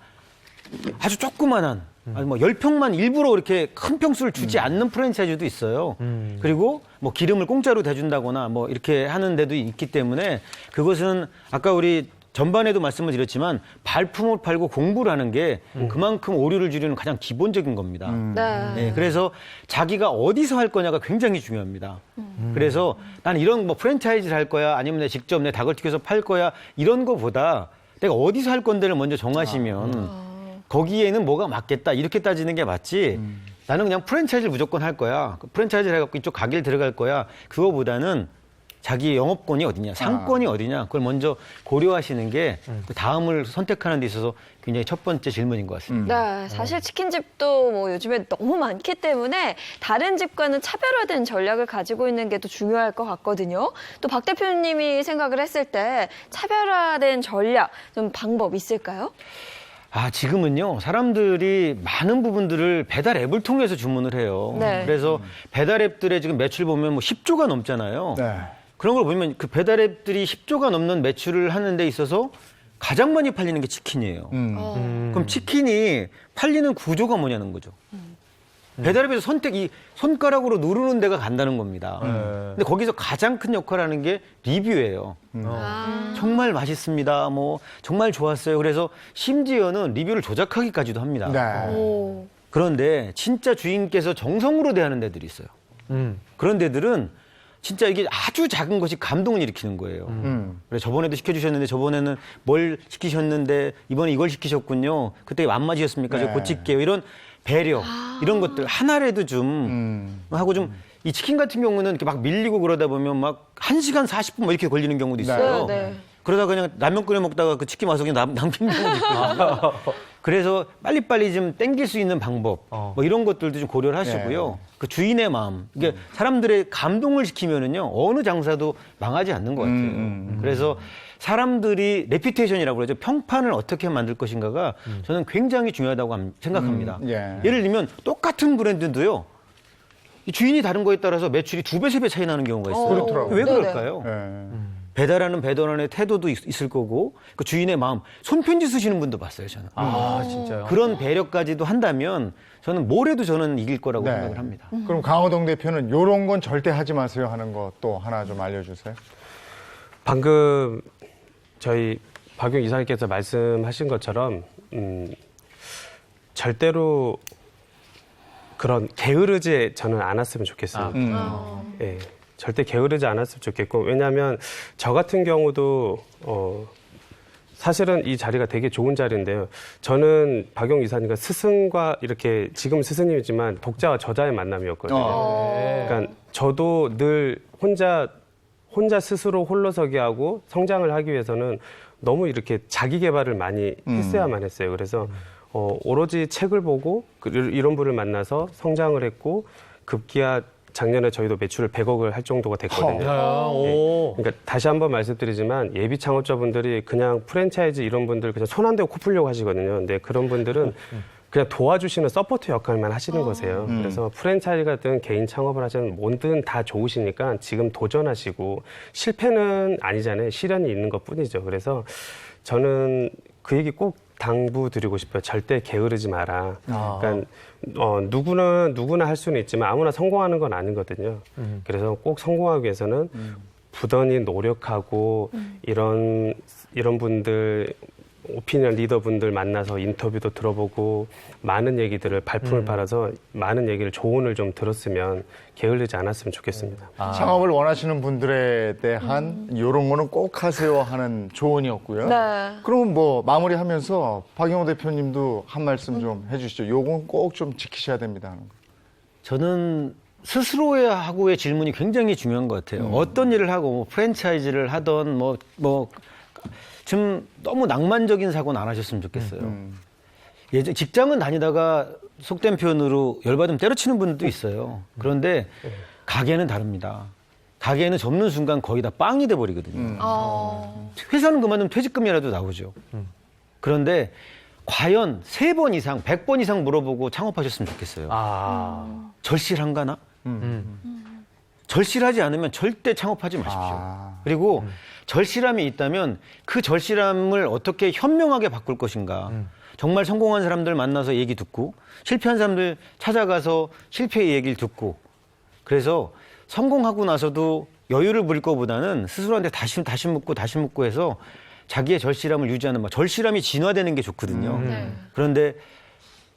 S6: 아주 조그만한 아니 뭐 10평만 일부러 이렇게 큰 평수를 주지 않는 프랜차이즈도 있어요. 그리고 뭐 기름을 공짜로 대준다거나 뭐 이렇게 하는 데도 있기 때문에 그것은 아까 우리 전반에도 말씀을 드렸지만 발품을 팔고 공부를 하는 게 그만큼 오류를 줄이는 가장 기본적인 겁니다.
S2: 네.
S6: 네, 그래서 자기가 어디서 할 거냐가 굉장히 중요합니다. 그래서 나는 이런 뭐 프랜차이즈를 할 거야 아니면 내가 직접 내 닭을 튀겨서 팔 거야 이런 거보다 내가 어디서 할 건데를 먼저 정하시면 거기에는 뭐가 맞겠다 이렇게 따지는 게 맞지 나는 그냥 프랜차이즈를 무조건 할 거야 프랜차이즈를 해갖고 이쪽 가게를 들어갈 거야 그거보다는 자기 영업권이 어디냐 상권이 어디냐 그걸 먼저 고려하시는 게 그 다음을 선택하는 데 있어서 굉장히 첫 번째 질문인 것 같습니다.
S2: 네, 사실 치킨집도 뭐 요즘에 너무 많기 때문에 다른 집과는 차별화된 전략을 가지고 있는 게 또 중요할 것 같거든요. 또 박 대표님이 생각을 했을 때 차별화된 전략, 좀 방법 있을까요?
S6: 지금은요, 사람들이 많은 부분들을 배달 앱을 통해서 주문을 해요.
S2: 네.
S6: 그래서 배달 앱들의 지금 매출 보면 뭐 10조가 넘잖아요.
S1: 네.
S6: 그런 걸 보면 그 배달 앱들이 10조가 넘는 매출을 하는 데 있어서 가장 많이 팔리는 게 치킨이에요. 그럼 치킨이 팔리는 구조가 뭐냐는 거죠. 배달앱에서 이 손가락으로 누르는 데가 간다는 겁니다. 근데 거기서 가장 큰 역할을 하는 게 리뷰예요. 정말 맛있습니다. 뭐 정말 좋았어요. 그래서 심지어는 리뷰를 조작하기까지도 합니다.
S1: 네.
S2: 오.
S6: 그런데 진짜 주인께서 정성으로 대하는 데들이 있어요. 그런 데들은 진짜 이게 아주 작은 것이 감동을 일으키는 거예요. 그래 저번에도 시켜주셨는데 저번에는 뭘 시키셨는데 이번에 이걸 시키셨군요. 그때 안 맞으셨습니까?
S1: 네.
S6: 저 고칠게요. 이런 배려 이런 것들 하나라도 좀 하고 좀 이 치킨 같은 경우는 이렇게 막 밀리고 그러다 보면 막 1시간 40분 뭐 이렇게 걸리는 경우도 있어요.
S2: 네, 네.
S6: 그러다 그냥 라면 끓여 먹다가 그 치킨 와서 그냥 남기는 경우도 있거든요. 그래서 빨리빨리 좀 땡길 수 있는 방법 뭐 이런 것들도 좀 고려를 하시고요. 그 주인의 마음 이게 사람들의 감동을 시키면은요 어느 장사도 망하지 않는 것 같아요. 그래서 사람들이 레피테이션이라고 그러죠. 평판을 어떻게 만들 것인가가 저는 굉장히 중요하다고 생각합니다.
S1: 예.
S6: 예를 들면 똑같은 브랜드도요. 이 주인이 다른 거에 따라서 매출이 2배, 3배 차이 나는 경우가 있어요.
S1: 그렇더라고요.
S6: 왜
S2: 네네.
S6: 그럴까요?
S1: 네.
S6: 배달하는 배달원의 태도도 있을 거고 그 주인의 마음, 손편지 쓰시는 분도 봤어요, 저는.
S3: 진짜요?
S6: 그런 배려까지도 한다면 저는 뭘 해도 저는 이길 거라고
S1: 네.
S6: 생각을 합니다.
S1: 그럼 강호동 대표는 이런 건 절대 하지 마세요 하는 거 또 하나 좀 알려주세요.
S5: 방금 저희 박용 이사님께서 말씀하신 것처럼 절대로 그런 게으르지 저는 않았으면 좋겠습니다. 예, 절대 게으르지 않았으면 좋겠고, 왜냐하면 저 같은 경우도 사실은 이 자리가 되게 좋은 자리인데요. 저는 박용 이사님과 스승과 이렇게 지금 스승님이지만 독자와 저자의 만남이었거든요. 그러니까 저도 늘 혼자 스스로 홀로서기 하고 성장을 하기 위해서는 너무 이렇게 자기 개발을 많이 했어야만 했어요. 그래서 오로지 책을 보고 이런 분을 만나서 성장을 했고, 급기야 작년에 저희도 매출을 100억을 할 정도가 됐거든요. 네. 그러니까 다시 한번 말씀드리지만 예비 창업자분들이 그냥 프랜차이즈 이런 분들 그냥 손 안 대고 코 풀려고 하시거든요. 근데 그런 분들은 그냥 도와주시는 서포트 역할만 하시는 거세요. 그래서 프랜차이즈든 개인 창업을 하시는 뭐든 다 좋으시니까 지금 도전하시고, 실패는 아니잖아요. 시련이 있는 것뿐이죠. 그래서 저는 그 얘기 꼭 당부드리고 싶어요. 절대 게으르지 마라. 그러니까 누구나 할 수는 있지만 아무나 성공하는 건 아니거든요. 그래서 꼭 성공하기 위해서는 부단히 노력하고 이런 분들, 오피니언 리더분들 만나서 인터뷰도 들어보고 많은 얘기들을 발품을 팔아서 많은 얘기를 조언을 좀 들었으면 게을르지 않았으면 좋겠습니다.
S1: 창업을 원하시는 분들에 대한 이런 거는 꼭 하세요 하는 조언이었고요.
S2: 네.
S1: 그럼 뭐 마무리하면서 박영호 대표님도 한 말씀 좀 해주시죠. 요건 꼭 좀 지키셔야 됩니다 하는 거.
S6: 저는 스스로의 하고의 질문이 굉장히 중요한 것 같아요. 어떤 일을 하고 뭐 프랜차이즈를 하던 좀 너무 낭만적인 사고는 안 하셨으면 좋겠어요. 예전 직장은 다니다가 속된 표현으로 열받으면 때려치는 분들도 있어요. 그런데 가게는 다릅니다. 가게는 접는 순간 거의 다 빵이 돼버리거든요. 회사는 그만두면 퇴직금이라도 나오죠. 그런데 과연 3번 이상, 100번 이상 물어보고 창업하셨으면 좋겠어요. 절실한가나? 절실하지 않으면 절대 창업하지 마십시오. 그리고 절실함이 있다면 그 절실함을 어떻게 현명하게 바꿀 것인가. 정말 성공한 사람들 만나서 얘기 듣고, 실패한 사람들 찾아가서 실패의 얘기를 듣고, 그래서 성공하고 나서도 여유를 부릴 것보다는 스스로한테 다시 묻고 해서 자기의 절실함을 유지하는 절실함이 진화되는 게 좋거든요. 그런데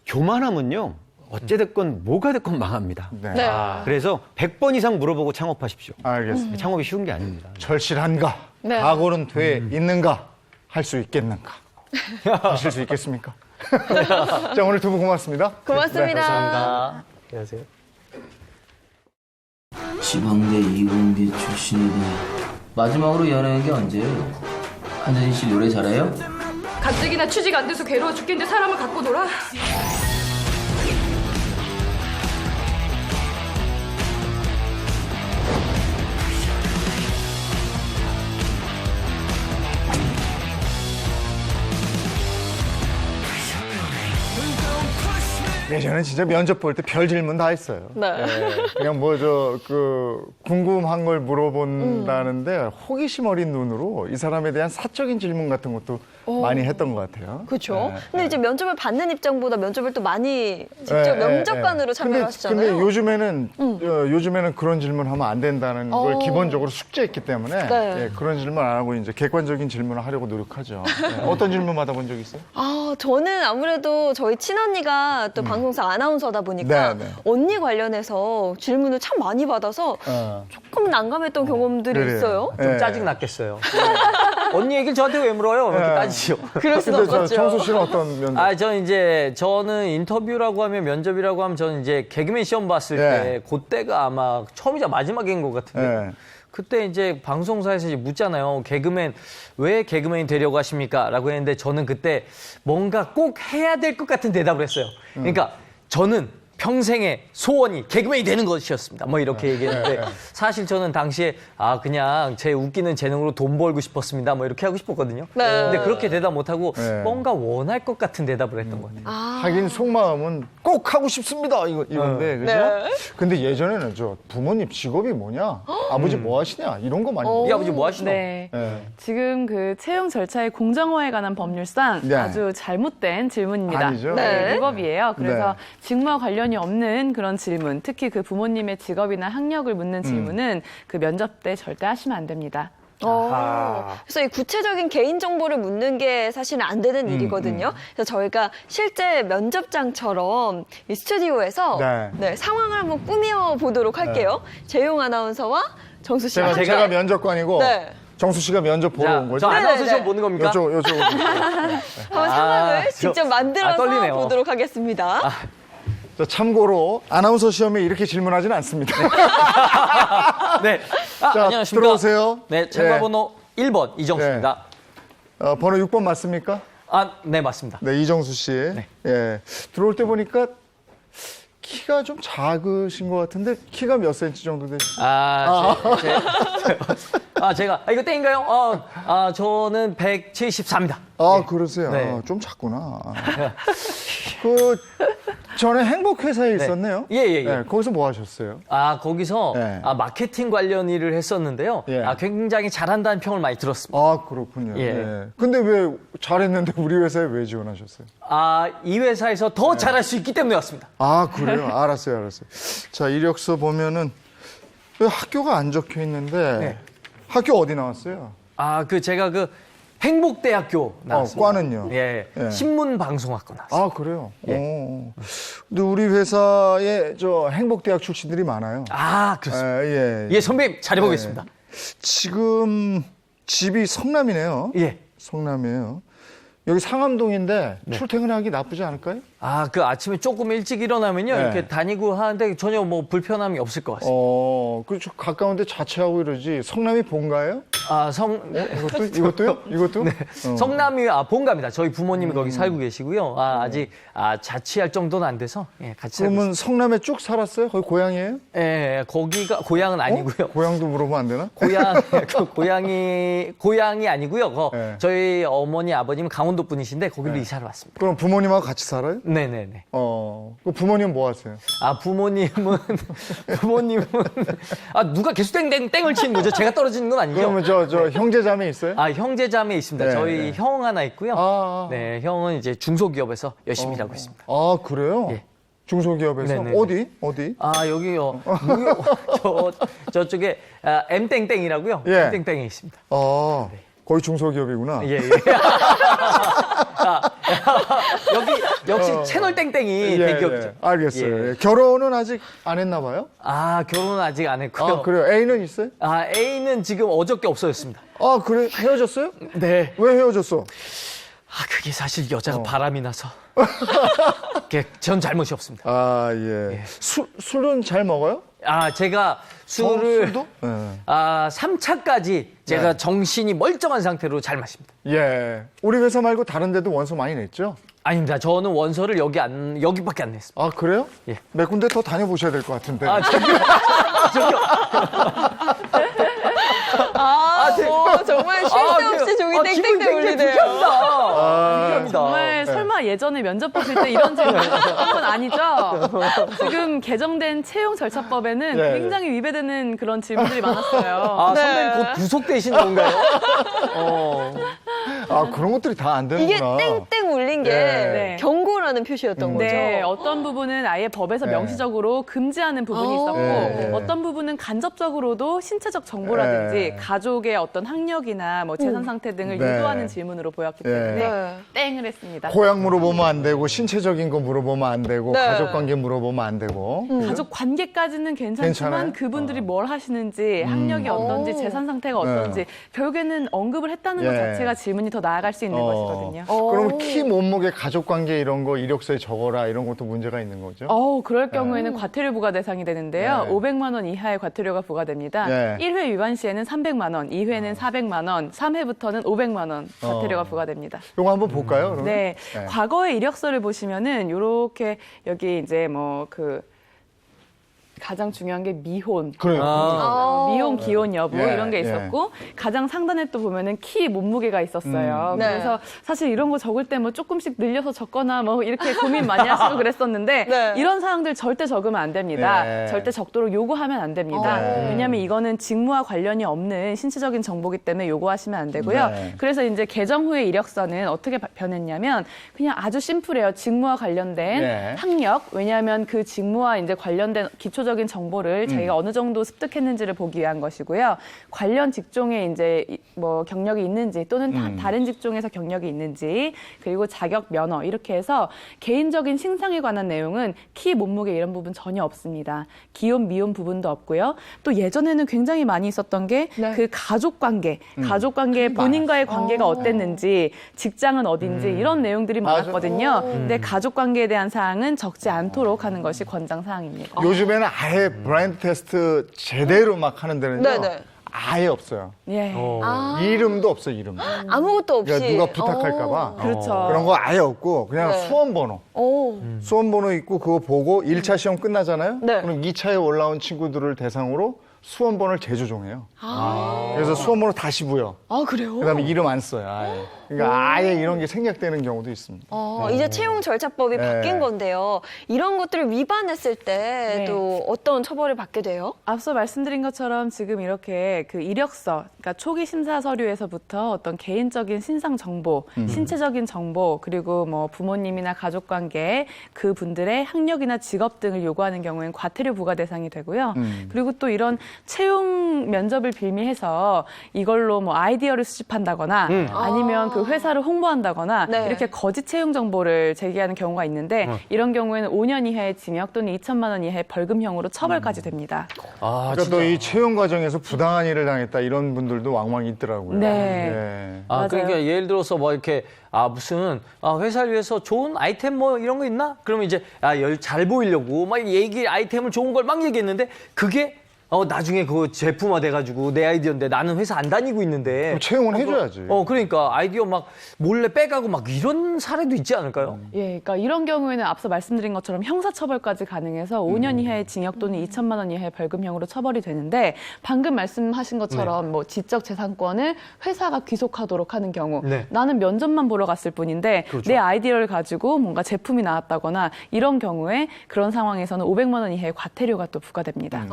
S6: 교만함은요, 어찌됐건 뭐가 됐건 망합니다.
S1: 네.
S2: 네.
S6: 그래서 100번 이상 물어보고 창업하십시오.
S1: 알겠습니다.
S6: 창업이 쉬운 게 아닙니다.
S1: 절실한가?
S2: 네.
S1: 각오는 돼 있는가? 할 수 있겠는가? 하실 수 있겠습니까? 자, 오늘 두 분 고맙습니다.
S2: 고맙습니다.
S3: 감사합니다.
S5: 안녕하세요.
S8: 지방대 이공대 출신이다. 마지막으로 연애한 게 언제예요? 한현희 씨 노래 잘해요?
S9: 가뜩이나 취직 안 돼서 괴로워 죽겠는데 사람을 갖고 놀아?
S1: 예전에 진짜 면접 볼 때 별 질문 다 했어요.
S2: 네.
S1: 그냥 궁금한 걸 물어본다는데 호기심 어린 눈으로 이 사람에 대한 사적인 질문 같은 것도 많이 했던 것 같아요.
S2: 그렇죠.
S1: 네.
S2: 근데 이제 면접을 받는 입장보다 면접을 또 많이 직접 면접관으로 참여를 하시잖아요.
S1: 근데 요즘에는 그런 질문 하면 안 된다는 걸 기본적으로 숙제했기 때문에
S2: 네.
S1: 그런 질문 안 하고 이제 객관적인 질문을 하려고 노력하죠. 어떤 질문 받아본 적 있어요?
S2: 저는 아무래도 저희 친언니가 또 방송사 아나운서다 보니까
S1: 네, 네.
S2: 언니 관련해서 질문을 참 많이 받아서 조금 난감했던 경험들이
S1: 그래요.
S2: 있어요.
S1: 네.
S3: 좀 짜증 났겠어요. 언니 얘기를 저한테 왜 물어요? 이렇게 따지죠.
S2: 그럴 수는
S1: 근데
S2: 없었죠.
S1: 청수 씨는 어떤 면접?
S3: 저는 인터뷰라고 하면 면접이라고 하면 저는 이제 개그맨 시험 봤을
S1: 네.
S3: 때 그때가 아마 처음이자 마지막인 것 같은데.
S1: 네.
S3: 그때 이제 방송사에서 이제 묻잖아요. 왜 개그맨이 되려고 하십니까? 라고 했는데 저는 그때 뭔가 꼭 해야 될 것 같은 대답을 했어요. 그러니까 저는 평생의 소원이 개그맨이 되는 것이었습니다. 뭐 이렇게 얘기했는데 사실 저는 당시에 그냥 제 웃기는 재능으로 돈 벌고 싶었습니다. 뭐 이렇게 하고 싶었거든요.
S2: 네.
S3: 근데 그렇게 대답 못하고
S1: 네.
S3: 뭔가 원할 것 같은 대답을 했던 것 같아요.
S1: 하긴 속마음은 꼭 하고 싶습니다 이건데 그죠?
S2: 네.
S1: 근데 예전에는 부모님 직업이 뭐냐, 아버지 뭐 하시냐 이런 거 많이
S3: 우리 아버지 뭐 하시노?
S10: 네.
S1: 네.
S10: 지금 그 채용 절차의 공정화에 관한 법률상
S1: 네.
S10: 아주 잘못된 질문입니다.
S1: 아니죠?
S2: 네.
S10: 위법이에요. 그래서
S1: 네.
S10: 직무와 관련이 없는 그런 질문, 특히 그 부모님의 직업이나 학력을 묻는 질문은 그 면접 때 절대 하시면 안 됩니다.
S2: 그래서 이 구체적인 개인 정보를 묻는 게 사실은 안 되는 일이거든요. 그래서 저희가 실제 면접장처럼 이 스튜디오에서
S1: 네.
S2: 상황을 한번 꾸며 보도록 할게요. 재용 아나운서와 정수 씨.
S1: 제가 면접관이고
S2: 네.
S1: 정수 씨가 면접 보러 온 거죠?
S3: 저 아나운서
S2: 네네네.
S3: 시험 보는 겁니까?
S1: 요쪽.
S2: 한번 상황을
S3: 저-
S2: 직접 만들어서
S3: 떨리네요.
S2: 보도록 하겠습니다.
S1: 자, 참고로 아나운서 시험에 이렇게 질문하진 않습니다.
S3: 네.
S1: 자,
S3: 안녕하십니까.
S1: 들어오세요.
S3: 네, 참가번호 1번 이정수입니다.
S1: 번호 6번 맞습니까?
S3: 네, 맞습니다.
S1: 네, 이정수 씨. 예. 들어올 때 보니까 키가 좀 작으신 것 같은데 키가 몇 센치 정도 되시죠?
S3: 제가 이거 땡인가요? 저는 174입니다.
S1: 그러세요.
S3: 네.
S1: 좀 작구나. 그 전에 행복회사에 있었네요.
S3: 예.
S1: 거기서 뭐 하셨어요?
S3: 거기서
S1: 네.
S3: 마케팅 관련 일을 했었는데요.
S1: 예.
S3: 굉장히 잘한다는 평을 많이 들었습니다.
S1: 그렇군요.
S3: 예.
S1: 예. 근데 왜 잘했는데 우리 회사에 왜 지원하셨어요?
S3: 이 회사에서 더 잘할 수 있기 때문에 왔습니다.
S1: 그래요? 알았어요. 자, 이력서 보면은 왜 학교가 안 적혀 있는데
S3: 네.
S1: 학교 어디 나왔어요?
S3: 제가 행복대학교 나왔습니다.
S1: 과는요?
S3: 예.
S1: 예.
S3: 신문방송학과 나왔습니다.
S1: 그래요?
S3: 예.
S1: 근데 우리 회사에 행복대학 출신들이 많아요.
S3: 그렇습니다.
S1: 예.
S3: 선배님 잘해보겠습니다.
S1: 지금 집이 성남이네요.
S3: 예.
S1: 성남이에요. 여기 상암동인데 출퇴근하기 나쁘지 않을까요?
S3: 아침에 조금 일찍 일어나면요.
S1: 네.
S3: 이렇게 다니고 하는데 전혀 불편함이 없을 것 같습니다.
S1: 그렇죠. 가까운데 자취하고 이러지. 성남이 본가예요? 이것도요? 이것도?
S3: 네. 성남이 본가입니다. 저희 부모님이 거기 살고 계시고요. 아직 자취할 정도는 안 돼서 같이 살고
S1: 그러면 성남에 쭉 살았어요? 거기 고향이에요?
S3: 있습니다. 예, 거기가 고향은 아니고요.
S1: 고향도 물어보면 안 되나?
S3: 고향이 아니고요.
S1: 네.
S3: 저희 어머니 아버님은 강원도 분이신데 거기로 이사를 왔습니다.
S1: 그럼 부모님하고 같이 살아요?
S3: 네네네.
S1: 그 부모님 뭐 하세요?
S3: 부모님은 누가 계속 땡을 치는 거죠? 제가 떨어지는 건 아니죠?
S1: 그러면 저 형제자매 있어요?
S3: 형제자매 있습니다.
S1: 네,
S3: 저희
S1: 네.
S3: 형 하나 있고요. 네, 형은 이제 중소기업에서 열심히 일하고 있습니다.
S1: 그래요?
S3: 예.
S1: 중소기업에서?
S3: 네네네.
S1: 어디?
S3: 여기요. 저쪽에 M땡땡이라고요.
S1: 예.
S3: M땡땡에 있습니다.
S1: 거의 중소기업이구나.
S3: 예. 여기 역시 채널 땡땡이 대기업이죠.
S1: 알겠어요.
S3: 예.
S1: 예. 결혼은 아직 안 했나 봐요?
S3: 결혼은 아직 안 했고요.
S1: 그래요? 애인은 있어요?
S3: A는 지금 어저께 없어졌습니다.
S1: 그래? 헤어졌어요?
S3: 네.
S1: 왜 헤어졌어?
S3: 그게 사실 여자가 바람이 나서. 전 잘못이 없습니다.
S1: 예. 술은 잘 먹어요?
S3: 제가 술을
S1: 술도?
S3: 3차까지 제가 정신이 멀쩡한 상태로 잘 마십니다.
S1: 예. 우리 회사 말고 다른 데도 원서 많이 냈죠?
S3: 아닙니다. 저는 원서를 여기밖에 안 냈습니다.
S1: 그래요?
S3: 예.
S1: 몇 군데 더 다녀보셔야 될 것 같은데.
S3: 저기요.
S2: 정말 쉴 새 없이 종이 땡땡땡 울리네요.
S10: 정말 설마 예전에 면접 보실 때 이런 질문 하셨던 건 아니죠? 지금 개정된 채용 절차법에는
S1: 네.
S10: 굉장히 위배되는 그런 질문들이 많았어요.
S3: 선배님 곧 구속되신 건가요?
S1: 그런 것들이 다 안
S2: 이게
S1: 되는구나.
S2: 땡땡 울린 게
S10: 네.
S2: 경고라는 표시였던 거죠.
S10: 네, 어떤 부분은 아예 법에서
S1: 네.
S10: 명시적으로 금지하는 부분이 있었고
S1: 네.
S10: 어떤 부분은 간접적으로도 신체적 정보라든지
S1: 네.
S10: 가족의 어떤 학력이나 재산 상태 등을
S1: 네.
S10: 유도하는 질문으로 보였기 때문에 땡을 했습니다.
S1: 고향 물어보면 안 되고 신체적인 거 물어보면 안 되고
S2: 네.
S1: 가족 관계 물어보면 안 되고.
S10: 가족 관계까지는 괜찮지만
S1: 괜찮아요?
S10: 그분들이 뭘 하시는지 학력이 어떤지 재산 상태가 어떤지 결국에는 언급을 했다는 것
S1: 예.
S10: 자체가 질문이 더 나아갈 수 있는 것이거든요.
S1: 그럼 키, 몸무게, 가족 관계 이런 거 이력서에 적어라 이런 것도 문제가 있는 거죠?
S10: 그럴 경우에는 과태료 부과 대상이 되는데요.
S1: 네.
S10: 500만 원 이하의 과태료가 부과됩니다.
S1: 네.
S10: 1회 위반 시에는 300만 원, 2회는 400만 원, 3회부터는 500만 원 과태료가 부과됩니다.
S1: 이거 한번 볼까요? 그러면?
S10: 네. 과거의 이력서를 보시면은 요렇게 여기 이제 가장 중요한 게 미혼,
S1: 그래요.
S10: 미혼, 기혼 여부
S1: 예,
S10: 이런 게 있었고 가장 상단에 또 보면은 키, 몸무게가 있었어요.
S2: 네.
S10: 그래서 사실 이런 거 적을 때 조금씩 늘려서 적거나 이렇게 고민 많이 하시고 그랬었는데
S2: 네.
S10: 이런 사항들 절대 적으면 안 됩니다.
S1: 예.
S10: 절대 적도록 요구하면 안 됩니다. 왜냐하면 이거는 직무와 관련이 없는 신체적인 정보기 때문에 요구하시면 안 되고요.
S1: 네.
S10: 그래서 이제 개정 후의 이력서는 어떻게 변했냐면 그냥 아주 심플해요. 직무와 관련된
S1: 네.
S10: 학력, 왜냐하면 그 직무와 이제 관련된 기초적인 개인적인 정보를 자기가 어느 정도 습득했는지를 보기 위한 것이고요. 관련 직종에 이제 뭐 경력이 있는지 또는 다른 직종에서 경력이 있는지 그리고 자격 면허 이렇게 해서 개인적인 신상에 관한 내용은 키, 몸무게 이런 부분 전혀 없습니다. 기혼, 미혼 부분도 없고요. 또 예전에는 굉장히 많이 있었던 게 그 가족 관계, 본인과의 관계가 어땠는지, 직장은 어딘지 이런 내용들이 많았거든요. 근데 가족 관계에 대한 사항은 적지 않도록 하는 것이 권장 사항입니다.
S1: 요즘에는 아예 블라인드 테스트 제대로 막 하는 데는요.
S2: 네네.
S1: 아예 없어요.
S10: 예.
S1: 이름도 없어, 이름도.
S2: 아무것도 없이.
S1: 그러니까 누가 부탁할까 봐.
S10: 그렇죠.
S1: 그런 거 아예 없고 그냥
S2: 네.
S1: 수험번호. 수험번호 있고 그거 보고 1차 시험 끝나잖아요.
S2: 네.
S1: 그럼 2차에 올라온 친구들을 대상으로 수험번호를 재조정해요. 그래서 수험번호 다시 부여.
S2: 아, 그래요?
S1: 그다음에 이름 안 써요. 아예. 그러니까 아예 이런 게 생략되는 경우도 있습니다.
S2: 이제 채용 절차법이
S1: 네.
S2: 바뀐 건데요. 이런 것들을 위반했을 때도 어떤 처벌을 받게 돼요?
S10: 앞서 말씀드린 것처럼 지금 이렇게 그 이력서, 그러니까 초기 심사 서류에서부터 어떤 개인적인 신상 정보, 신체적인 정보, 그리고 뭐 부모님이나 가족 관계, 그 분들의 학력이나 직업 등을 요구하는 경우에는 과태료 부과 대상이 되고요. 그리고 또 이런 채용 면접을 빌미해서 이걸로 뭐 아이디어를 수집한다거나 아니면 그 회사를 홍보한다거나
S2: 네.
S10: 이렇게 거짓 채용 정보를 제기하는 경우가 있는데 이런 경우에는 5년 이하의 징역 또는 2천만 원 이하의 벌금형으로 처벌까지 됩니다.
S1: 그러니까 또 이 채용 과정에서 부당한 일을 당했다 이런 분들도 왕왕 있더라고요.
S10: 네. 맞아요.
S3: 그러니까 예를 들어서 뭐 이렇게 무슨 회사를 위해서 좋은 아이템 뭐 이런 거 있나? 그러면 이제 잘 보이려고 막 아이템을 좋은 걸 막 얘기했는데 그게 나중에 그 제품화 돼가지고 내 아이디어인데 나는 회사 안 다니고 있는데.
S1: 그럼 채용은 해줘야지.
S3: 그러니까 아이디어 막 몰래 빼가고 막 이런 사례도 있지 않을까요?
S10: 예, 그러니까 이런 경우에는 앞서 말씀드린 것처럼 형사처벌까지 가능해서 5년 이하의 징역 또는 2천만 원 이하의 벌금형으로 처벌이 되는데 방금 말씀하신 것처럼 뭐 지적 재산권을 회사가 귀속하도록 하는 경우
S3: 네.
S10: 나는 면접만 보러 갔을 뿐인데 내 아이디어를 가지고 뭔가 제품이 나왔다거나 이런 경우에 그런 상황에서는 500만 원 이하의 과태료가 또 부과됩니다.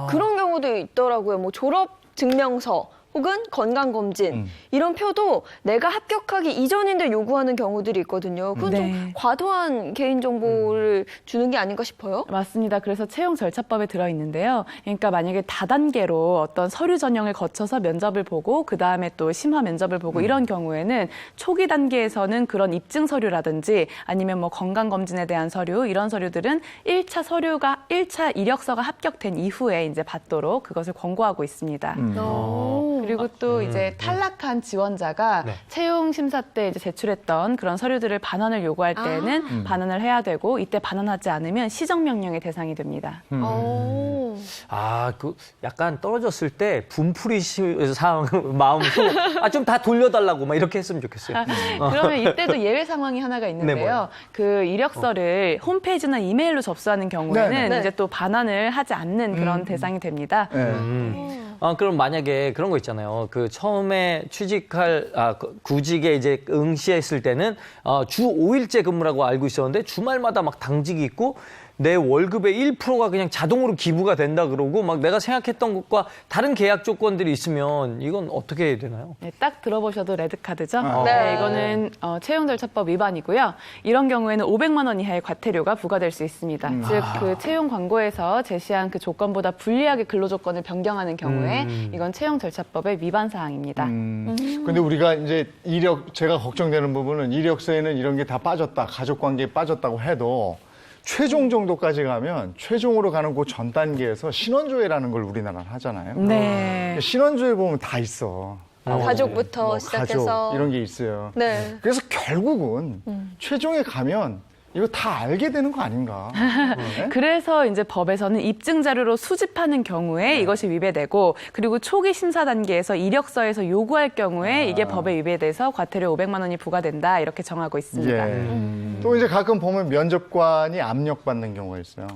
S2: 그런 경우도 있더라고요. 뭐 졸업 증명서 혹은 건강검진 이런 표도 내가 합격하기 이전인데 요구하는 경우들이 있거든요. 그건 좀 과도한 개인정보를 주는 게 아닌가 싶어요.
S10: 맞습니다. 그래서 채용 절차법에 들어있는데요. 그러니까 만약에 다단계로 어떤 서류 전형을 거쳐서 면접을 보고 그다음에 또 심화 면접을 보고 이런 경우에는 초기 단계에서는 그런 입증 서류라든지 아니면 뭐 건강검진에 대한 서류 이런 서류들은 1차 이력서가 합격된 이후에 이제 받도록 그것을 권고하고 있습니다. 그리고 또 이제 탈락한 지원자가 채용 심사 때 이제 제출했던 그런 서류들을 반환을 요구할 때는 반환을 해야 되고 이때 반환하지 않으면 시정명령의 대상이 됩니다.
S3: 그 약간 떨어졌을 때 분풀이 상황 마음으로 좀 다 돌려달라고 막 이렇게 했으면 좋겠어요.
S10: 그러면 이때도 예외 상황이 하나가 있는데요. 그 이력서를 홈페이지나 이메일로 접수하는 경우에는 이제 또 반환을 하지 않는 그런 대상이 됩니다.
S3: 그럼 만약에 그런 거 있잖아요. 그 처음에 취직할 구직에 이제 응시했을 때는 주 5일제 근무라고 알고 있었는데 주말마다 막 당직이 있고 내 월급의 1%가 그냥 자동으로 기부가 된다 그러고 막 내가 생각했던 것과 다른 계약 조건들이 있으면 이건 어떻게 해야 되나요?
S10: 네, 딱 들어보셔도 레드카드죠. 네, 이거는 채용 절차법 위반이고요. 이런 경우에는 500만 원 이하의 과태료가 부과될 수 있습니다. 즉, 그 채용 광고에서 제시한 그 조건보다 불리하게 근로조건을 변경하는 경우에 이건 채용 절차법의 위반 사항입니다.
S1: 근데 우리가 이제 제가 걱정되는 부분은 이력서에는 이런 게 다 빠졌다, 가족관계에 빠졌다고 해도 최종 정도까지 가면 최종으로 가는 그 전 단계에서 신원조회라는 걸 우리나라는 하잖아요.
S10: 네.
S1: 신원조회 보면 다 있어.
S2: 가족부터 시작해서
S1: 가족 이런 게 있어요.
S2: 네.
S1: 그래서 결국은 최종에 가면 이거 다 알게 되는 거 아닌가. 네?
S10: 그래서 이제 법에서는 입증 자료로 수집하는 경우에 이것이 위배되고 그리고 초기 심사 단계에서 이력서에서 요구할 경우에 이게 법에 위배돼서 과태료 500만 원이 부과된다 이렇게 정하고 있습니다.
S1: 또 이제 가끔 보면 면접관이 압력받는 경우가 있어요.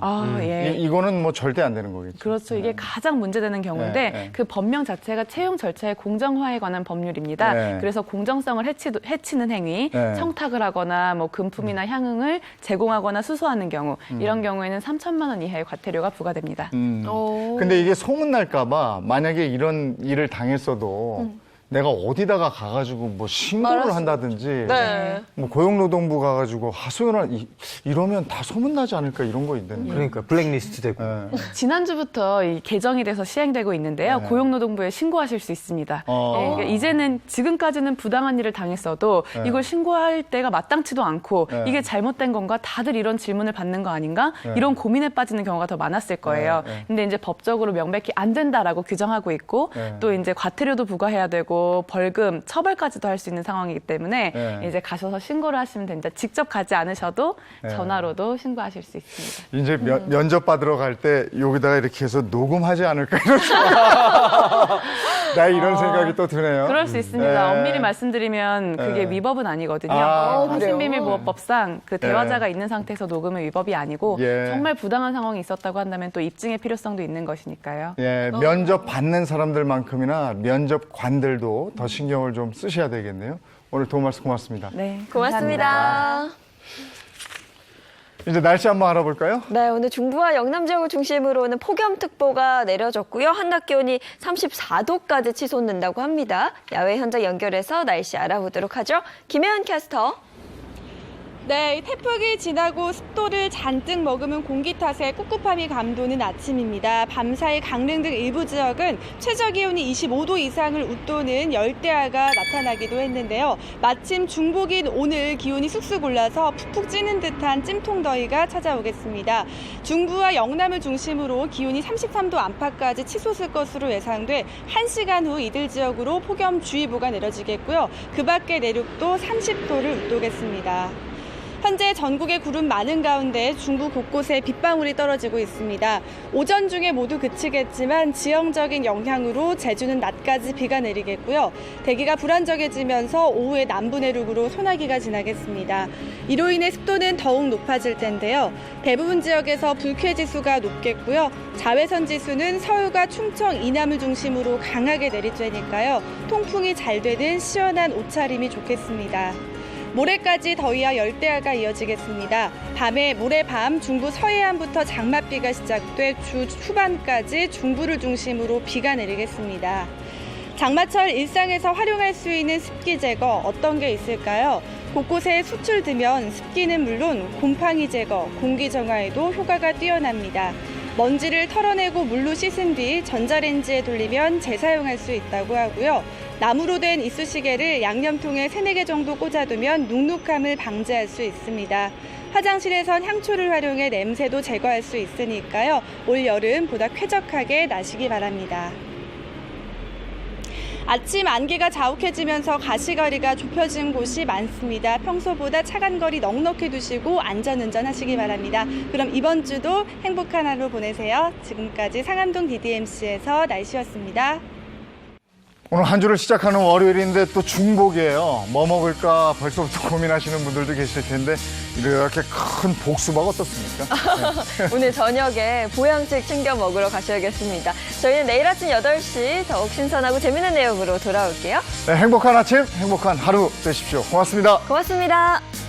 S1: 이거는 뭐 절대 안 되는 거겠죠.
S10: 그렇죠. 이게 가장 문제되는 경우인데 그 법령 자체가 채용 절차의 공정화에 관한 법률입니다. 그래서 공정성을 해치는 행위, 청탁을 하거나 뭐 금품이나 향응을 제공하거나 수수하는 경우 이런 경우에는 3천만 원 이하의 과태료가 부과됩니다.
S1: 근데 이게 소문날까 봐 만약에 이런 일을 당했어도 내가 어디다가 가가지고 뭐 신고를 한다든지
S2: 네.
S1: 뭐 고용노동부 가가지고 하소연을 이러면 다 소문나지 않을까 이런 거 있는데.
S3: 그러니까 블랙리스트 되고.
S1: 네.
S10: 지난주부터 이 개정이 돼서 시행되고 있는데요.
S1: 네.
S10: 고용노동부에 신고하실 수 있습니다.
S1: 어.
S10: 그러니까 이제는 지금까지는 부당한 일을 당했어도
S1: 네.
S10: 이걸 신고할 때가 마땅치도 않고
S1: 네.
S10: 이게 잘못된 건가? 다들 이런 질문을 받는 거 아닌가? 이런 고민에 빠지는 경우가 더 많았을 거예요.
S1: 네.
S10: 근데 이제 법적으로 명백히 안 된다라고 규정하고 있고
S1: 네.
S10: 또 이제 과태료도 부과해야 되고 벌금, 처벌까지도 할 수 있는 상황이기 때문에
S1: 네.
S10: 이제 가셔서 신고를 하시면 됩니다. 직접 가지 않으셔도
S1: 네.
S10: 전화로도 신고하실 수 있습니다.
S1: 이제 면접 받으러 갈 때 여기다가 이렇게 해서 녹음하지 않을까 이런 나 이런 생각이 또 드네요.
S10: 그럴 수 있습니다.
S1: 네.
S10: 엄밀히 말씀드리면 그게
S1: 네.
S10: 위법은 아니거든요.
S1: 아,
S10: 통신비밀보호법상 그 대화자가 있는 상태에서 녹음은 위법이 아니고
S1: 예.
S10: 정말 부당한 상황이 있었다고 한다면 또 입증의 필요성도 있는 것이니까요.
S1: 예, 면접 받는 사람들만큼이나 면접관들도 더 신경을 좀 쓰셔야 되겠네요. 오늘 도움 말씀 고맙습니다.
S10: 네,
S2: 고맙습니다.
S10: 감사합니다.
S1: 이제 날씨 한번 알아볼까요?
S2: 네, 오늘 중부와 영남 지역을 중심으로는 폭염특보가 내려졌고요. 한낮 기온이 34도까지 치솟는다고 합니다. 야외 현장 연결해서 날씨 알아보도록 하죠. 김혜연 캐스터.
S11: 네, 태풍이 지나고 습도를 잔뜩 머금은 공기 탓에 꿉꿉함이 감도는 아침입니다. 밤사이 강릉 등 일부 지역은 최저기온이 25도 이상을 웃도는 열대야가 나타나기도 했는데요. 마침 중복인 오늘 기온이 쑥쑥 올라서 푹푹 찌는 듯한 찜통더위가 찾아오겠습니다. 중부와 영남을 중심으로 기온이 33도 안팎까지 치솟을 것으로 예상돼 1시간 후 이들 지역으로 폭염주의보가 내려지겠고요. 그 밖의 내륙도 30도를 웃도겠습니다. 현재 전국에 구름 많은 가운데 중부 곳곳에 빗방울이 떨어지고 있습니다. 오전 중에 모두 그치겠지만 지형적인 영향으로 제주는 낮까지 비가 내리겠고요. 대기가 불안정해지면서 오후에 남부 내륙으로 소나기가 지나겠습니다. 이로 인해 습도는 더욱 높아질 텐데요. 대부분 지역에서 불쾌지수가 높겠고요. 자외선 지수는 서울과 충청 이남을 중심으로 강하게 내리쬐니까요. 통풍이 잘 되는 시원한 옷차림이 좋겠습니다. 모레까지 더위와 열대야가 이어지겠습니다. 밤에 모레밤 중부 서해안부터 장맛비가 시작돼 주 후반까지 중부를 중심으로 비가 내리겠습니다. 장마철 일상에서 활용할 수 있는 습기 제거 어떤 게 있을까요? 곳곳에 숯을 두면 습기는 물론 곰팡이 제거, 공기 정화에도 효과가 뛰어납니다. 먼지를 털어내고 물로 씻은 뒤 전자레인지에 돌리면 재사용할 수 있다고 하고요. 나무로 된 이쑤시개를 양념통에 3-4개 정도 꽂아두면 눅눅함을 방지할 수 있습니다. 화장실에선 향초를 활용해 냄새도 제거할 수 있으니까요. 올 여름 보다 쾌적하게 나시기 바랍니다. 아침 안개가 자욱해지면서 가시거리가 좁혀진 곳이 많습니다. 평소보다 차간 거리 넉넉히 두시고 안전운전 하시기 바랍니다. 그럼 이번 주도 행복한 하루 보내세요. 지금까지 상암동 DDMC에서 날씨였습니다.
S1: 오늘 한 주를 시작하는 월요일인데 또 중복이에요. 뭐 먹을까 벌써부터 고민하시는 분들도 계실 텐데 이렇게 큰 복수박 어떻습니까? 네.
S2: 오늘 저녁에 보양식 챙겨 먹으러 가셔야겠습니다. 저희는 내일 아침 8시 더욱 신선하고 재미있는 내용으로 돌아올게요.
S1: 네, 행복한 아침, 행복한 하루 되십시오. 고맙습니다.
S2: 고맙습니다.